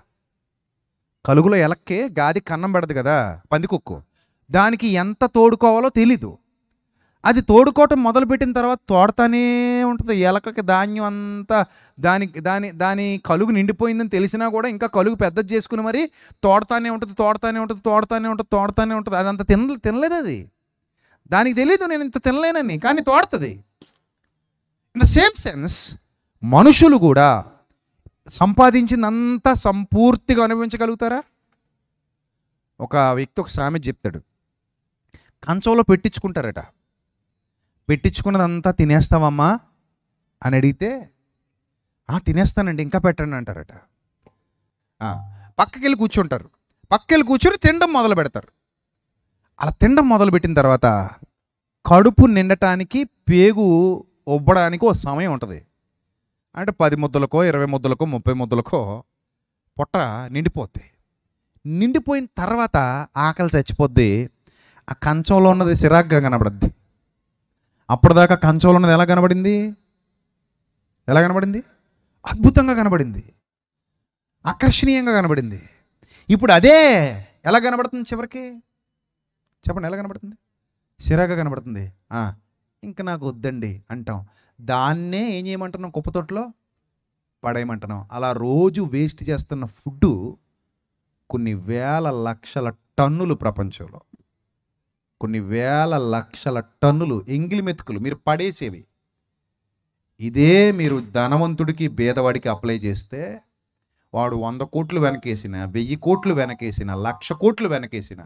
కలుగులో ఎలక్కే గాది కన్నం పెడదు కదా, పందికొక్కు, దానికి ఎంత తోడుకోవాలో తెలీదు. అది తోడుకోవటం మొదలుపెట్టిన తర్వాత తోడతానే ఉంటుంది. ఎలకకి ధాన్యం అంతా దాని కలుగు నిండిపోయిందని తెలిసినా కూడా ఇంకా కలుగు పెద్దది చేసుకుని మరి తోడతానే ఉంటుంది. అదంతా తినలేదు, అది దానికి తెలీదు నేను ఇంత తినలేనని, కానీ తోడుతుంది. ఇన్ ద సేమ్ సెన్స్ మనుషులు కూడా సంపాదించిందంతా సంపూర్తిగా అనుభవించగలుగుతారా? ఒక వ్యక్తి ఒక సామెత చెప్తాడు, కంచంలో పెట్టించుకుంటారట, పెట్టించుకున్నదంతా తినేస్తావమ్మా అని అడిగితే తినేస్తానండి ఇంకా పెట్టండి అంటారట. పక్కకెళ్ళి కూర్చుంటారు, పక్కకెళ్ళి కూర్చొని తినడం మొదలు పెడతారు. అలా తినడం మొదలుపెట్టిన తర్వాత కడుపు నిండటానికి పేగు ఉబ్బడానికి ఒక సమయం ఉంటుంది. అంటే 10 ముద్దలకో 20 ముద్దలకో 30 ముద్దలకో పొట్ట నిండిపోద్ది. నిండిపోయిన తర్వాత ఆకలి చచ్చిపోద్ది. ఆ కంచంలో ఉన్నది సిరాగ్గా కనబడుద్ది. అప్పటిదాకా కంచంలో ఉన్నది ఎలా కనబడింది? అద్భుతంగా కనబడింది, ఆకర్షణీయంగా కనబడింది. ఇప్పుడు అదే ఎలా కనబడుతుంది? చివరికి చెప్పండి, ఎలా కనబడుతుంది? సిరాగా కనబడుతుంది. ఇంకా నాకు వద్దండి అంటాం. దాన్నే ఏం చేయమంటున్నాం? కుప్పతొట్లో పడేయమంటున్నాం. అలా రోజు వేస్ట్ చేస్తున్న ఫుడ్డు కొన్ని వేల లక్షల టన్నులు ప్రపంచంలో, కొన్ని వేల లక్షల టన్నులు ఎంగిలి మెతుకులు మీరు పడేసేవి. ఇదే మీరు ధనవంతుడికి పేదవాడికి అప్లై చేస్తే వాడు 100 కోట్లు వెనకేసిన, 1000 కోట్లు వెనకేసిన, 1,00,000 కోట్లు వెనకేసిన,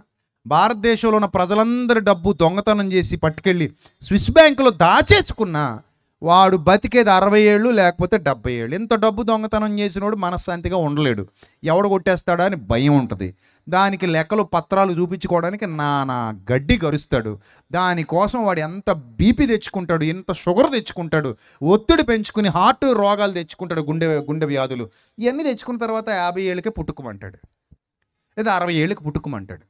భారతదేశంలో ఉన్న ప్రజలందరి డబ్బు దొంగతనం చేసి పట్టుకెళ్ళి స్విస్ బ్యాంకులో దాచేసుకున్న వాడు బతికేది 60 ఏళ్ళు లేకపోతే 70 ఏళ్ళు. ఇంత డబ్బు దొంగతనం చేసినోడు మనశ్శాంతిగా ఉండలేడు. ఎవడు కొట్టేస్తాడా అని భయం ఉంటుంది. దానికి లెక్కలు పత్రాలు చూపించుకోవడానికి నానా గడ్డి గరుస్తాడు. దానికోసం వాడు ఎంత బీపీ తెచ్చుకుంటాడు, ఎంత షుగర్ తెచ్చుకుంటాడు, ఒత్తిడి పెంచుకుని హార్ట్ రోగాలు తెచ్చుకుంటాడు, గుండె వ్యాధులు. ఇవన్నీ తెచ్చుకున్న తర్వాత 50 ఏళ్ళకే పుట్టుకోమంటాడు, లేదా 60 ఏళ్ళకి పుట్టుకోమంటాడు.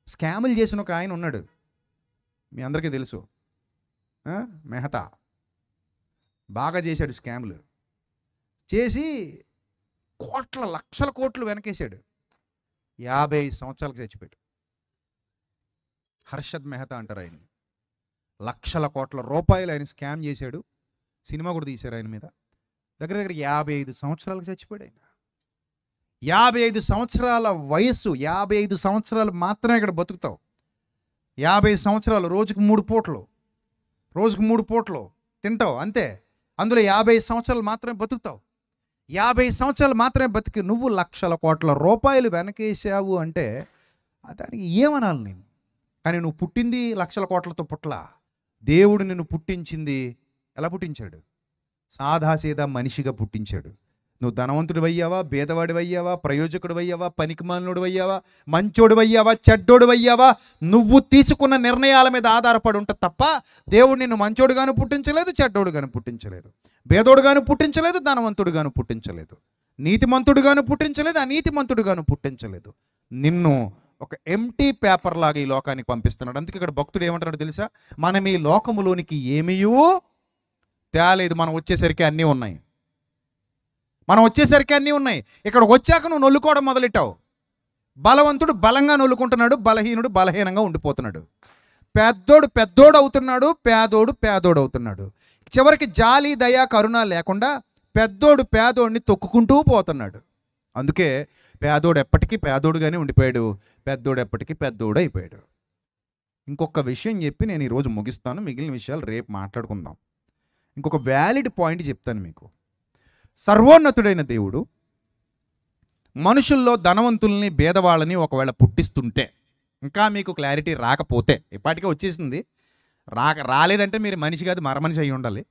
స్కాములు చేసిన ఒక ఆయన ఉన్నాడు, మీ అందరికీ తెలుసు, మెహతా. బాగా చేశాడు స్కాములు చేసి లక్షల కోట్లు వెనకేశాడు. 55 సంవత్సరాలకు చచ్చిపోయాడు. హర్షద్ మెహతా అంటారు ఆయన్ని. లక్షల కోట్ల రూపాయలు ఆయన స్కామ్ చేశాడు. సినిమా కూడా తీశారు ఆయన మీద. దగ్గర 55 సంవత్సరాలకు చచ్చిపోయాడు ఆయన. 55 సంవత్సరాల వయస్సు, 55 సంవత్సరాలు మాత్రమే ఇక్కడ బతుకుతావు. 50 సంవత్సరాలు, రోజుకు 3 పూటలు తింటావు అంతే. అందులో 50 సంవత్సరాలు మాత్రమే బతుకుతావు. 50 సంవత్సరాలు మాత్రమే బతికి నువ్వు లక్షల కోట్ల రూపాయలు వెనకేసావు అంటే దానికి ఏమనాలి నేను? కానీ నువ్వు పుట్టింది లక్షల కోట్లతో పుట్టలా. దేవుడు నిన్ను పుట్టించింది ఎలా పుట్టించాడు? సాదాసీదా మనిషిగా పుట్టించాడు. నువ్వు ధనవంతుడు అయ్యావా, భేదవాడి అయ్యావా, ప్రయోజకుడు అయ్యావా, పనికిమాలినోడు అయ్యావా, మంచోడు అయ్యావా, చెడ్డోడు అయ్యావా, నువ్వు తీసుకున్న నిర్ణయాల మీద ఆధారపడి ఉంటుంది తప్ప దేవుడు నిన్ను మంచోడుగాను పుట్టించలేదు, చెడ్డోడుగాను పుట్టించలేదు, భేదోడుగాను పుట్టించలేదు, ధనవంతుడుగాను పుట్టించలేదు, నీతిమంతుడుగాను పుట్టించలేదు, అనీతిమంతుడుగాను పుట్టించలేదు. నిన్ను ఒక ఎంటీ పేపర్ లాగా ఈ లోకానికి పంపిస్తున్నాడు. అందుకే ఇక్కడ భక్తుడు ఏమంటున్నాడు తెలుసా? మనం ఈ లోకములోనికి ఏమీయూ తేలేదు, మనం వచ్చేసరికి అన్నీ ఉన్నాయి. ఇక్కడికి వచ్చాక నువ్వు నొల్లుకోవడం మొదలెట్టావు. బలవంతుడు బలంగా నొల్లుకుంటున్నాడు, బలహీనుడు బలహీనంగా ఉండిపోతున్నాడు. పెద్దోడు అవుతున్నాడు, పేదోడు అవుతున్నాడు. చివరికి జాలి దయ కరుణ లేకుండా పేదోడిని తొక్కుకుంటూ పోతున్నాడు. అందుకే పేదోడు ఎప్పటికీ పేదోడుగానే ఉండిపోయాడు, పెద్దోడు ఎప్పటికీ పెద్దోడు అయిపోయాడు. ఇంకొక విషయం చెప్పి నేను ఈరోజు ముగిస్తాను, మిగిలిన విషయాలు రేపు మాట్లాడుకుందాం. ఇంకొక వ్యాలిడ్ పాయింట్ చెప్తాను మీకు. సర్వోన్నతుడైన దేవుడు మనుషుల్లో ధనవంతుల్ని భేదవాళ్ళని ఒకవేళ పుట్టిస్తుంటే, ఇంకా మీకు క్లారిటీ రాకపోతే, ఇప్పటికే వచ్చేసింది, రాలేదంటే మీరు మనిషి కాదు మరమనిషి అయి ఉండాలి.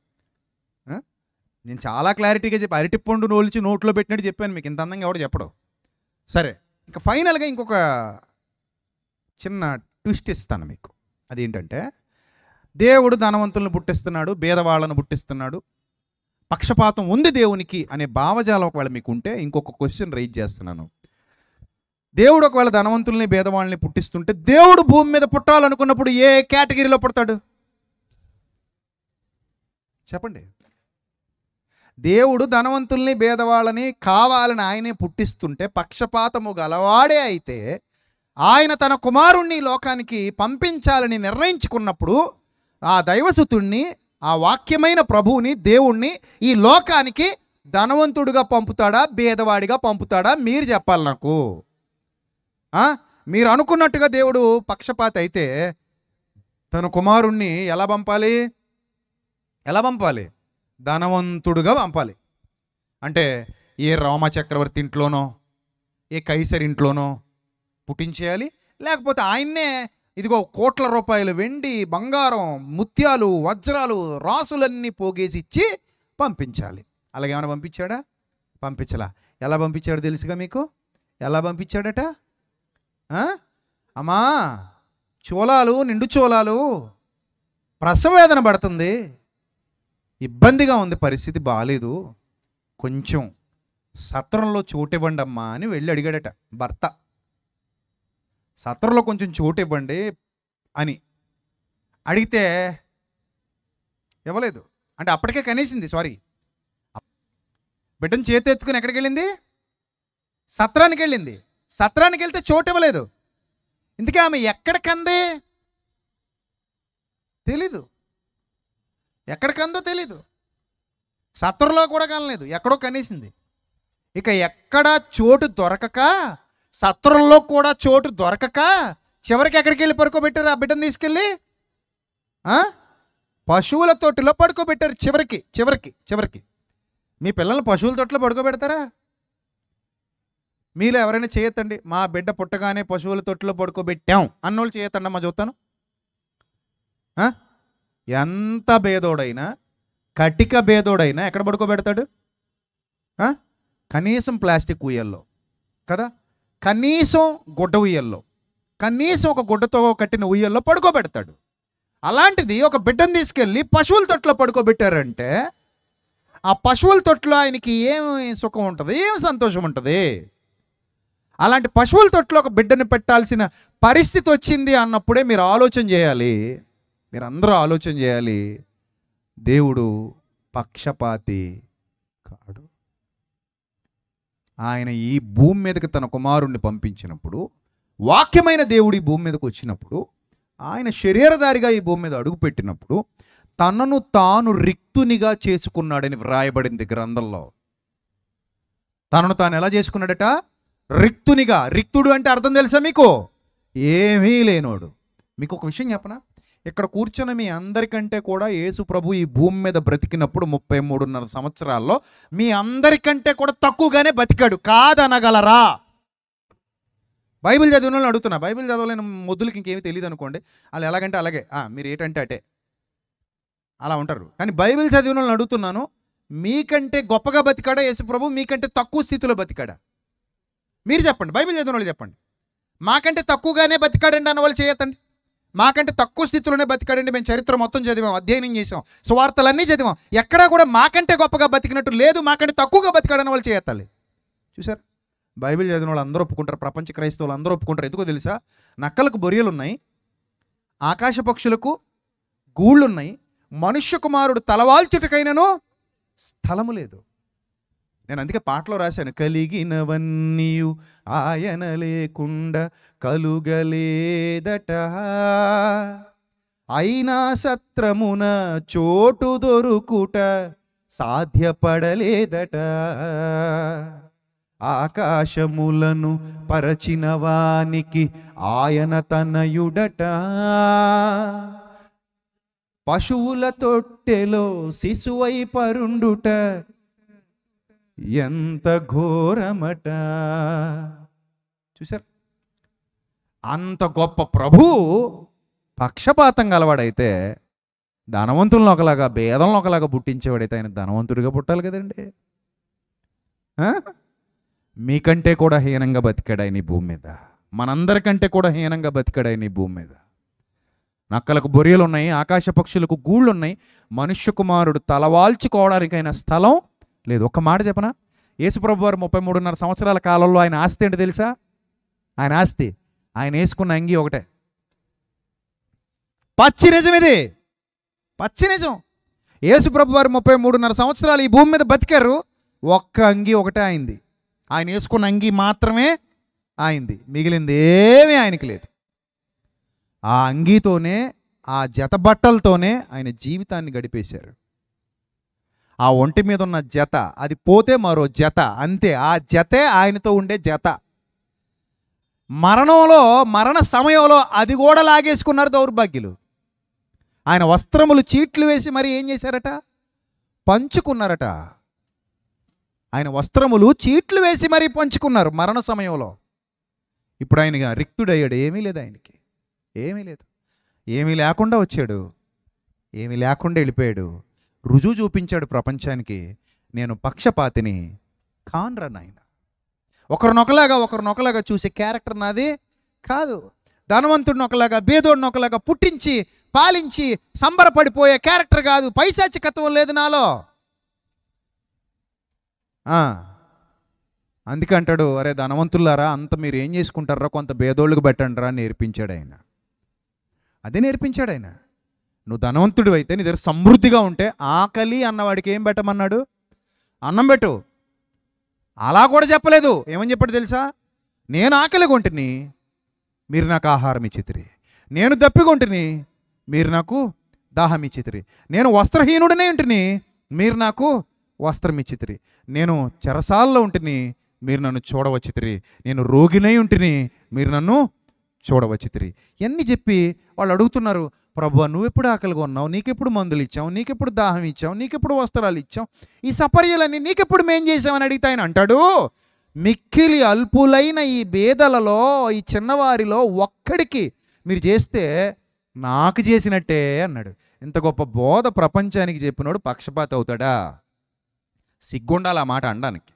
నేను చాలా క్లారిటీగా చెప్పి అరటిపండు నోల్చి నోట్లో పెట్టినట్టు చెప్పాను మీకు. ఇంత అందంగా ఎవడు చెప్పడు. సరే, ఇంకా ఫైనల్గా ఇంకొక చిన్న ట్విస్ట్ ఇస్తాను మీకు. అదేంటంటే, దేవుడు ధనవంతులను పుట్టిస్తున్నాడు, భేదవాళ్ళను పుట్టిస్తున్నాడు, పక్షపాతం ఉంది దేవునికి అనే భావజాలం ఒకవేళ మీకు ఉంటే ఇంకొక క్వశ్చన్ రైజ్ చేస్తున్నాను. దేవుడు ఒకవేళ ధనవంతుల్ని భేదవాళ్ళని పుట్టిస్తుంటే, దేవుడు భూమి మీద పుట్టాలనుకున్నప్పుడు ఏ కేటగిరీలో పుడతాడు చెప్పండి? దేవుడు ధనవంతుల్ని భేదవాళ్ళని కావాలని ఆయనే పుట్టిస్తుంటే, పక్షపాతము గలవాడే అయితే ఆయన తన కుమారుణ్ణి లోకానికి పంపించాలని నిర్ణయించుకున్నప్పుడు ఆ దైవసుతుణ్ణి, ఆ వాక్యమైన ప్రభువుని, దేవుణ్ణి ఈ లోకానికి ధనవంతుడిగా పంపుతాడా, భేదవాడిగా పంపుతాడా? మీరు చెప్పాలి నాకు. మీరు అనుకున్నట్టుగా దేవుడు పక్షపాతి అయితే తన కుమారుణ్ణి ఎలా పంపాలి? ధనవంతుడుగా పంపాలి. అంటే ఏ రోమచక్రవర్తి ఇంట్లోనో, ఏ కైసర్ ఇంట్లోనో పుట్టించేయాలి, లేకపోతే ఆయన్నే ఇదిగో కోట్ల రూపాయలు వెండి, బంగారం, ముత్యాలు, వజ్రాలు, రాసులన్నీ పోగేసి ఇచ్చి పంపించాలి. అలాగేమైనా పంపించాడా? పంపించలా. ఎలా పంపించాడు తెలుసుగా మీకు? ఎలా పంపించాడట? అమ్మా, నిండు చోళాలు, ప్రసవ వేదన పడుతుంది, ఇబ్బందిగా ఉంది, పరిస్థితి బాగాలేదు, కొంచెం సత్రంలో చోటివ్వండి అమ్మా అని వెళ్ళి అడిగాడట భర్త. సత్రంలో కొంచెం చోటు ఇవ్వండి అని అడిగితే ఇవ్వలేదు. అంటే అప్పటికే కనేసింది, బిడ్డను చేతెత్తుకుని ఎక్కడికి వెళ్ళింది? సత్రానికి వెళ్ళింది. సత్రానికి వెళ్తే చోటు ఇవ్వలేదు. ఇందుకే ఆమె ఎక్కడికందే తెలీదు, ఎక్కడికందో తెలీదు. సత్రంలో కూడా కనలేదు, ఎక్కడో కనేసింది. ఇక ఎక్కడా చోటు దొరకక సత్రంలో కూడా చోటు దొరకక చివరికి ఎక్కడికి వెళ్ళి పడుకోబెట్టారు ఆ బిడ్డను తీసుకెళ్ళి? పశువుల తొట్టిలో పడుకోబెట్టారు. చివరికి చివరికి చివరికి మీ పిల్లల్ని పశువుల తొట్టిలో పడుకోబెడతారా? మీలో ఎవరైనా చేయొద్దండి, మా బిడ్డ పుట్టగానే పశువుల తొట్టిలో పడుకోబెట్టాం అన్నోళ్ళు చేయొద్దండి అమ్మా, చూస్తాను. ఎంత భేదోడైనా, కటిక భేదోడైనా ఎక్కడ పడుకోబెడతాడు? కనీసం ప్లాస్టిక్ ఉయ్యల్లో కదా, కనీసం గుడ్డ ఉయ్యల్లో, కనీసం ఒక గుడ్డతో కట్టిన ఉయ్యల్లో పడుకోబెడతాడు. అలాంటిది ఒక బిడ్డను తీసుకెళ్ళి పశువుల తొట్టిలో పడుకోబెట్టారంటే ఆ పశువుల తొట్టిలో ఆయనకి ఏమి సుఖం ఉంటుంది, ఏమి సంతోషం ఉంటుంది? అలాంటి పశువుల తొట్టిలో ఒక బిడ్డను పెట్టాల్సిన పరిస్థితి వచ్చింది అన్నప్పుడే మీరు ఆలోచన చేయాలి, మీరందరూ ఆలోచన చేయాలి, దేవుడు పక్షపాతి కాడు. ఆయన ఈ భూమి మీదకి తన కుమారుణ్ణి పంపించినప్పుడు, వాక్యమైన దేవుడు ఈ భూమి మీదకి వచ్చినప్పుడు, ఆయన శరీరధారిగా ఈ భూమి మీద అడుగుపెట్టినప్పుడు తనను తాను రిక్తునిగా చేసుకున్నాడని వ్రాయబడింది గ్రంథంలో. తనను తాను ఎలా చేసుకున్నాడట? రిక్తునిగా. రిక్తుడు అంటే అర్థం తెలుసా మీకు? ఏమీ లేనోడు. మీకు ఒక విషయం చెప్పనా? ఇక్కడ కూర్చున్న మీ అందరికంటే కూడా యేసు ప్రభు ఈ భూమి మీద బ్రతికినప్పుడు 33.5 సంవత్సరాల్లో మీ అందరికంటే కూడా తక్కువగానే బతికాడు, కాదనగలరా? బైబిల్ చదివిన వాళ్ళని అడుగుతున్నా. బైబిల్ చదవలేని మొద్దులకి ఇంకేమీ తెలియదు అనుకోండి, వాళ్ళు ఎలాగంటే అలాగే, మీరు ఏంటంటే అటే అలా ఉంటారు. కానీ బైబిల్ చదివిన వాళ్ళని అడుగుతున్నాను, మీకంటే గొప్పగా బతికాడా యేసు ప్రభు? మీకంటే తక్కువ స్థితిలో బతికాడా? మీరు చెప్పండి. బైబిల్ చదివిన వాళ్ళు చెప్పండి. మాకంటే తక్కువగానే బతికాడండి అన్న వాళ్ళు చేయొద్దండి. మాకంటే తక్కువ స్థితిలోనే బతికాడండి, మేము చరిత్ర మొత్తం చదివాం, అధ్యయనం చేసాం, సువార్తలన్నీ చదివాం, ఎక్కడా కూడా మాకంటే గొప్పగా బతికినట్టు లేదు, మాకంటే తక్కువగా బతికాడన్న వాళ్ళు చేయొత్తాలి. చూసారు? బైబిల్ చదివిన వాళ్ళు అందరూ ఒప్పుకుంటారు, ప్రపంచ క్రైస్తవులు అందరూ ఒప్పుకుంటారు. ఎందుకో తెలుసా? నక్కలకు బొరియలు ఉన్నాయి, ఆకాశ పక్షులకు గూళ్ళున్నాయి, మనుష్య కుమారుడు తలవాల్చుటకైనను స్థలము లేదు. నేను అందుకే పాటలో రాశాను, కలిగినవన్నీయు ఆయన లేకుండా కలుగలేదట, అయినా సత్రమున చోటు దొరుకుట సాధ్యపడలేదట, ఆకాశములను పరచిన వానికి ఆయన తనయుడట, పశువుల తొట్టెలో శిశువై పరుండుట ఎంత ఘోరమట. చూసారు? అంత గొప్ప ప్రభు పక్షపాతం గలవాడైతే ధనవంతులను ఒకలాగా భేదంలో ఒకలాగా పుట్టించేవాడైతే ఆయన ధనవంతుడిగా పుట్టాలి కదండి. మీకంటే కూడా హీనంగా బతికాడు ఆయన ఈ భూమి మీద, మనందరికంటే కూడా హీనంగా బతికాడు ఆయన ఈ భూమి మీద. నక్కలకు బొరియలు ఉన్నాయి, ఆకాశ పక్షులకు గూళ్ళు ఉన్నాయి, మనుష్య కుమారుడు తలవాల్చుకోవడానికైనా స్థలం లేదు. ఒక్క మాట చెప్పనా? యేసుప్రభు వారు 33.5 సంవత్సరాల కాలంలో ఆయన ఆస్తి ఏంటి తెలుసా? ఆయన ఆస్తి ఆయన వేసుకున్న అంగి ఒకటే. పచ్చి నిజం ఇది, పచ్చి నిజం. యేసుప్రభు వారు 33.5 సంవత్సరాలు ఈ భూమి మీద బతికారు, ఒక్క అంగి ఒకటే అయింది. ఆయన వేసుకున్న అంగి మాత్రమే అయింది, మిగిలింది ఏమీ ఆయనకి లేదు. ఆ అంగీతోనే, ఆ జత బట్టలతోనే ఆయన జీవితాన్ని గడిపేశారు. ఆ ఒంటి మీద ఉన్న జత, అది పోతే మరో జత, అంతే. ఆ జతే ఆయనతో ఉండే జత. మరణంలో, మరణ సమయంలో అది కూడా లాగేసుకున్నారు దౌర్భాగ్యులు. ఆయన వస్త్రములు చీట్లు వేసి మరి ఏం చేశారట? పంచుకున్నారట. ఆయన వస్త్రములు చీట్లు వేసి మరీ పంచుకున్నారు మరణ సమయంలో. ఇప్పుడు ఆయన రిక్తుడయ్యాడు, ఏమీ లేదు ఆయనకి, ఏమీ లేదు. ఏమీ లేకుండా వచ్చాడు, ఏమీ లేకుండా వెళ్ళిపోయాడు. రుజువు చూపించాడు ప్రపంచానికి, నేను పక్షపాతిని కాన్రా నాయన. ఒకరినొకలాగా చూసే క్యారెక్టర్ నాది కాదు. ధనవంతుడిని ఒకలాగా, బేదోడిని ఒకలాగా పుట్టించి పాలించి సంబరపడిపోయే క్యారెక్టర్ కాదు. పైశాచికత్వం లేదు నాలో. అందుకే అంటాడు, అరే ధనవంతులారా, అంత మీరు ఏం చేసుకుంటారా, కొంత బేదోళ్ళకి పెట్టండి రా నేర్పించాడు ఆయన. అదే నేర్పించాడు ఆయన. నువ్వు ధనవంతుడు అయితే, నీ దగ్గర సమృద్ధిగా ఉంటే ఆకలి అన్నవాడికి ఏం పెట్టమన్నాడు? అన్నం పెట్టు. అలా కూడా చెప్పలేదు. ఏమని చెప్పాడు తెలుసా? నేను ఆకలిగా ఉంటిని, మీరు నాకు ఆహారం ఇచ్చితిరి. నేను దప్పిగా ఉంటిని, మీరు నాకు దాహం ఇచ్చితిరి. నేను వస్త్రహీనుడనే ఉంటిని, మీరు నాకు వస్త్రం ఇచ్చితిరి. నేను చెరసాల్లో ఉంటిని, మీరు నన్ను చూడవచ్చితిరి, నేను రోగినై ఉంటిని, మీరు నన్ను చూడవచ్చితిరి. ఇవన్నీ చెప్పి వాళ్ళు అడుగుతున్నారు, ప్రభువా నువ్వెప్పుడు ఆకలిగా ఉన్నావు, నీకెప్పుడు మందులు ఇచ్చావు, నీకెప్పుడు దాహం ఇచ్చావు, నీకెప్పుడు వస్త్రాలు ఇచ్చావు, ఈ సపర్యలన్నీ నీకెప్పుడు మేం చేసామని అడిగితే ఆయన అంటాడు, మిక్కిలి అల్పులైన ఈ బేదలలో, ఈ చిన్నవారిలో ఒక్కడికి మీరు చేస్తే నాకు చేసినట్టే అన్నాడు. ఇంత గొప్ప బోధ ప్రపంచానికి చెప్పినోడు పక్షపాతి అవుతాడా? సిగ్గుండాలి ఆ మాట అనడానికి.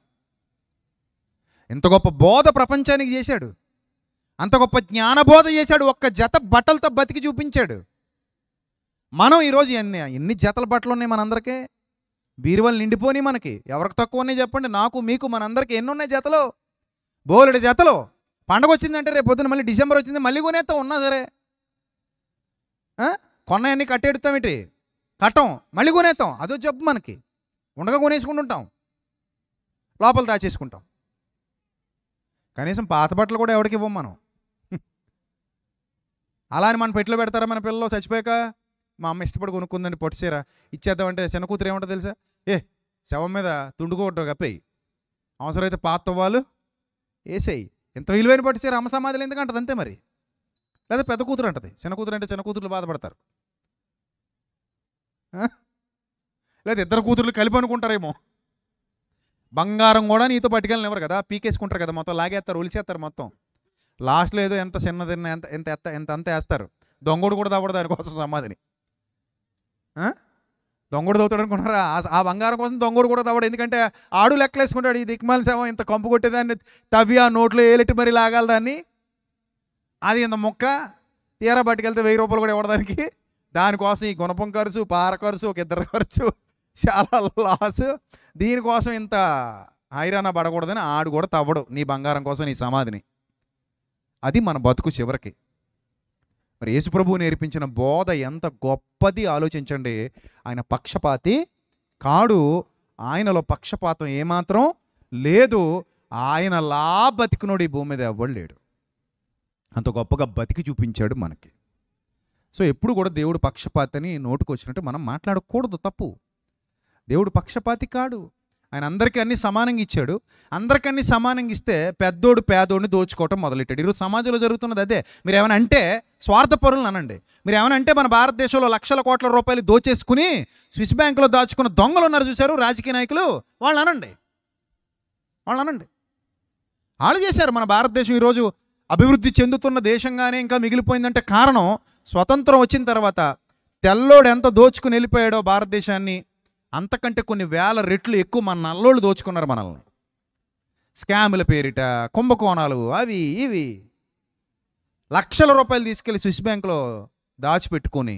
ఇంత గొప్ప బోధ ప్రపంచానికి చేశాడు, అంత గొప్ప జ్ఞానబోధ చేశాడు, ఒక్క జత బట్టలతో బతికి చూపించాడు. మనం ఈరోజు ఎన్ని జతల బట్టలు ఉన్నాయి మనందరికీ? బీరువాలు నిండిపోయి మనకి. ఎవరికి తక్కువ ఉన్నాయి చెప్పండి? నాకు మీకు మనందరికీ ఎన్ని ఉన్నాయి జతలు? బోలెడు జతలు. పండగ వచ్చిందంటే రేపు పొద్దున మళ్ళీ డిసెంబర్ వచ్చింది మళ్ళీ కొనేస్తాం, ఉన్నా సరే. కొన్నాయన్నీ కట్టెడుతామేంటి? కట్టం, మళ్ళీ కొనేస్తాం. అదో జబ్బు మనకి. ఉండగా కొనేసుకుంటుంటాం, లోపల దాచేసుకుంటాం. కనీసం పాత బట్టలు కూడా ఎవరికి ఇవ్వం మనం. అలా అని మన పెట్టిలో పెడతారా మన పిల్లలు చచ్చిపోయాక? మా అమ్మ ఇష్టపడి కొనుక్కుందండి పొట్టిచీర, ఇచ్చేద్దామంటే చిన్న కూతురు ఏమంటుంది తెలుసా? శవం మీద తుండుకోవటం కప్పేయి, అవసరమైతే పాత తవ్వాలు వేసేయి, ఇంత విలువైన పొట్టిచీర అమ్మ సమాధిలో ఎందుకంటది అంతే మరి. లేదా పెద్ద కూతురు అంటది, చిన్న కూతురు అంటే చిన్న కూతుర్లు బాధపడతారు. లేదా ఇద్దరు కూతుర్లు కలిపి అనుకుంటారేమో. బంగారం కూడా నీతో పట్టుకెళ్ళినెవరు కదా, పీకేసుకుంటారు కదా, మొత్తం లాగేస్తారు, ఒలిచేస్తారు మొత్తం. లాస్ట్లో ఏదో ఎంత చిన్నదిన్న ఎంత అంత వేస్తారు. దొంగోడు కూడా తవ్వడు దానికోసం సమాధిని. దొంగోడు తవ్వుతాడు అనుకుంటారా? ఆ బంగారం కోసం దొంగోడు కూడా తవ్వడు. ఎందుకంటే ఆడు లెక్కలేసుకుంటాడు, ఈ దిక్మాల సేవ ఇంత కంపు కొట్టేదాన్ని తవ్వి ఆ నోట్లో ఏలెట్టి మరీ లాగాలి దాన్ని. అది ఇంత మొక్క తీరా పట్టుకెళ్తే 1000 రూపాయలు కూడా ఇవ్వడానికి. దానికోసం ఈ గుణపం ఖర్చు, పార ఖర్చు, ఒక ఇద్దరు ఖర్చు, చాలా లాసు. దీనికోసం ఇంత హైరాణ పడకూడదని ఆడు కూడా తవ్వడు నీ బంగారం కోసం నీ సమాధిని. అది మన బతుకు చివరికి. మరి యేసుప్రభువు నేర్పించిన బోధ ఎంత గొప్పది ఆలోచించండి. ఆయన పక్షపాతి కాడు, ఆయనలో పక్షపాతం ఏమాత్రం లేదు. ఆయనలా బతికినోడు ఈ భూమి మీద ఎవ్వడు లేడు. అంత గొప్పగా బతికి చూపించాడు మనకి. సో ఎప్పుడు కూడా దేవుడు పక్షపాతిని నోటుకు వచ్చినట్టు మనం మాట్లాడకూడదు, తప్పు. దేవుడు పక్షపాతి కాడు. ఆయన అందరికీ అన్ని సమానంగా ఇచ్చాడు. అందరికీ సమానంగా ఇస్తే పెద్దోడు పేదోడిని దోచుకోవటం మొదలెట్టాడు. ఈరోజు సమాజంలో జరుగుతున్నది అదే. మీరు ఏమైనా అంటే స్వార్థపరులను అనండి. మీరు ఏమైనా అంటే మన భారతదేశంలో లక్షల కోట్ల రూపాయలు దోచేసుకుని స్విస్ బ్యాంకులో దాచుకున్న దొంగలు ఉన్నారు చూశారు, రాజకీయ నాయకులు, వాళ్ళు అనండి. వాళ్ళు చేశారు. మన భారతదేశం ఈరోజు అభివృద్ధి చెందుతున్న దేశంగానే ఇంకా మిగిలిపోయిందంటే కారణం, స్వతంత్రం వచ్చిన తర్వాత తెల్లోడు ఎంత దోచుకుని వెళ్ళిపోయాడో భారతదేశాన్ని, అంతకంటే కొన్ని వేల రెట్లు ఎక్కువ మన నల్లోళ్ళు దోచుకున్నారు మనల్ని. స్కాముల పేరిట కుంభకోణాలు అవి ఇవి లక్షల రూపాయలు తీసుకెళ్ళి స్విస్ బ్యాంకులో దాచిపెట్టుకొని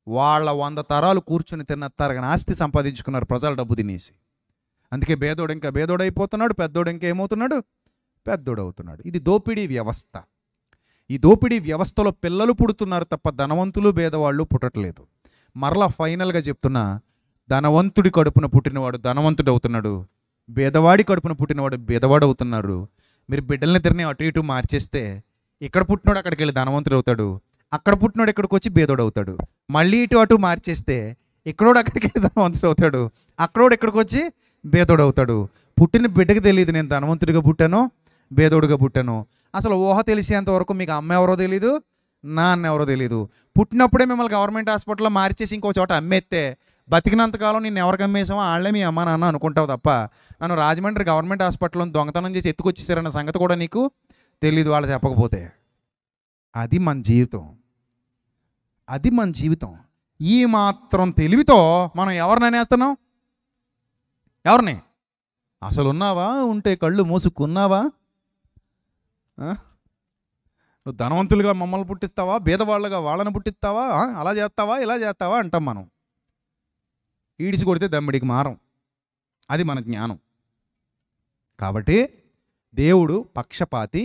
వాళ్ళ 100 తరాలు కూర్చుని తిన్న తరగని ఆస్తి సంపాదించుకున్నారు ప్రజల డబ్బు తినేసి. అందుకే బేదోడు ఇంకా బేదోడైపోతున్నాడు, పెద్దోడు ఇంకా ఏమవుతున్నాడు, పెద్దోడవుతున్నాడు. ఇది దోపిడీ వ్యవస్థ. ఈ దోపిడీ వ్యవస్థలో పిల్లలు పుడుతున్నారు తప్ప ధనవంతులు భేదవాళ్ళు పుట్టట్లేదు. మరలా ఫైనల్గా చెప్తున్నా, ధనవంతుడి కడుపున పుట్టినవాడు ధనవంతుడు అవుతున్నాడు, బేదవాడి కడుపున పుట్టినవాడు బేదవాడు అవుతున్నారు. మీరు బిడ్డల్ని తిరిగి అటు ఇటు మార్చేస్తే ఇక్కడ పుట్టినోడు అక్కడికి వెళ్ళి ధనవంతుడు అవుతాడు, అక్కడ పుట్టినోడు ఇక్కడికి వచ్చి బేదోడు అవుతాడు. మళ్ళీ ఇటు అటు మార్చేస్తే ఇక్కడోడు అక్కడికి వెళ్ళి ధనవంతుడు అవుతాడు, అక్కడోడు ఇక్కడికి వచ్చి బేదోడు అవుతాడు. పుట్టిన బిడ్డకి తెలియదు నేను ధనవంతుడిగా పుట్టానో బేదోడుగా పుట్టాను. అసలు ఊహ తెలిసేంత వరకు మీకు అమ్మ ఎవరో తెలీదు, నాన్న ఎవరో తెలీదు. పుట్టినప్పుడే మిమ్మల్ని గవర్నమెంట్ హాస్పిటల్లో మార్చేసి ఇంకో చోట అమ్మేస్తే బతికినంతకాలం నేను ఎవరికి అమ్మేసామో వాళ్ళే మీ అమ్మ నాన్న అనుకుంటావు తప్ప, నన్ను రాజమండ్రి గవర్నమెంట్ హాస్పిటల్లో దొంగతనం చేసి ఎత్తుకొచ్చేసారన్న సంగతి కూడా నీకు తెలీదు వాళ్ళు చెప్పకపోతే. అది మన జీవితం, అది మన జీవితం. ఈ మాత్రం తెలివితో మనం ఎవరిని అనేస్తున్నాం? ఎవరిని? అసలు ఉన్నావా? ఉంటే కళ్ళు మూసుకున్నావా? నువ్వు ధనవంతులుగా మమ్మల్ని పుట్టిస్తావా, బీదవాళ్ళగా వాళ్ళని పుట్టిస్తావా, అలా చేస్తావా ఇలా చేస్తావా అంటాం మనం. ఈడిసి కొడితే దమ్మిడికి మారం. అది మన జ్ఞానం. కాబట్టి దేవుడు పక్షపాతి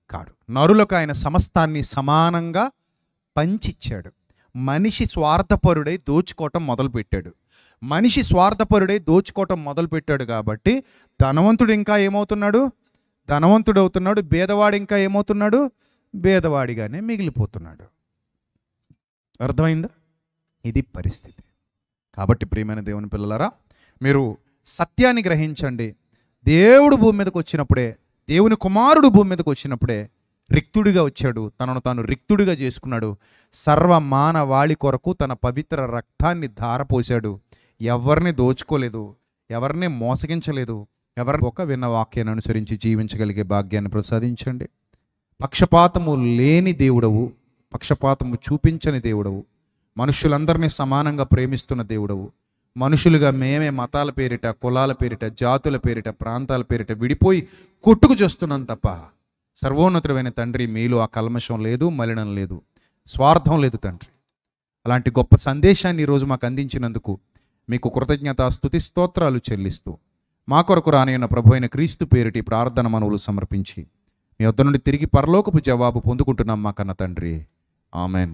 కాడు. నరులకు ఆయన సమస్తాన్ని సమానంగా పంచిచ్చాడు. మనిషి స్వార్థపరుడై దోచుకోవటం మొదలుపెట్టాడు. మనిషి స్వార్థపరుడై దోచుకోవటం మొదలుపెట్టాడు కాబట్టి ధనవంతుడు ఇంకా ఏమవుతున్నాడు? ధనవంతుడు అవుతున్నాడు. బేదవాడు ఇంకా ఏమవుతున్నాడు? బేదవాడిగానే మిగిలిపోతున్నాడు. అర్థమైందా? ఇది పరిస్థితి. కాబట్టి ప్రియమైన దేవుని పిల్లలారా, మీరు సత్యాన్ని గ్రహించండి, దేవుడు భూమి మీదకి వచ్చినప్పుడే, దేవుని కుమారుడు భూమి మీదకి వచ్చినప్పుడే రిక్తుడిగా వచ్చాడు, తనను తాను రిక్తుడిగా చేసుకున్నాడు. సర్వ మానవాళి కొరకు తన పవిత్ర రక్తాన్ని ధారపోశాడు. ఎవరిని దోచుకోలేదు, ఎవరిని మోసగించలేదు, ఎవరిని ఒక విన్న వాక్యాన్ని అనుసరించి జీవించగలిగే భాగ్యాన్ని ప్రసాదించండి. పక్షపాతము లేని దేవుడవు, పక్షపాతము చూపించని దేవుడవు, మనుషులందరినీ సమానంగా ప్రేమిస్తున్న దేవుడవు. మనుషులుగా మేమే మతాల పేరిట, కులాల పేరిట, జాతుల పేరిట, ప్రాంతాల పేరిట విడిపోయి కొట్టుకు చేస్తున్నాం తప్ప, సర్వోన్నతుడైన తండ్రి మీలో ఆ కల్మషం లేదు, మలినం లేదు, స్వార్థం లేదు తండ్రి. అలాంటి గొప్ప సందేశాన్ని ఈరోజు మాకు అందించినందుకు మీకు కృతజ్ఞత స్తుతి స్తోత్రాలు చెల్లిస్తూ మా కొరకు రానియున్న ప్రభు అయిన క్రీస్తు పేరిటి ప్రార్థన మనవులు సమర్పించి మీ వద్ద నుండి తిరిగి పరలోకపు జవాబు పొందుకుంటున్నాం మా కన్న తండ్రి. ఆమెన్.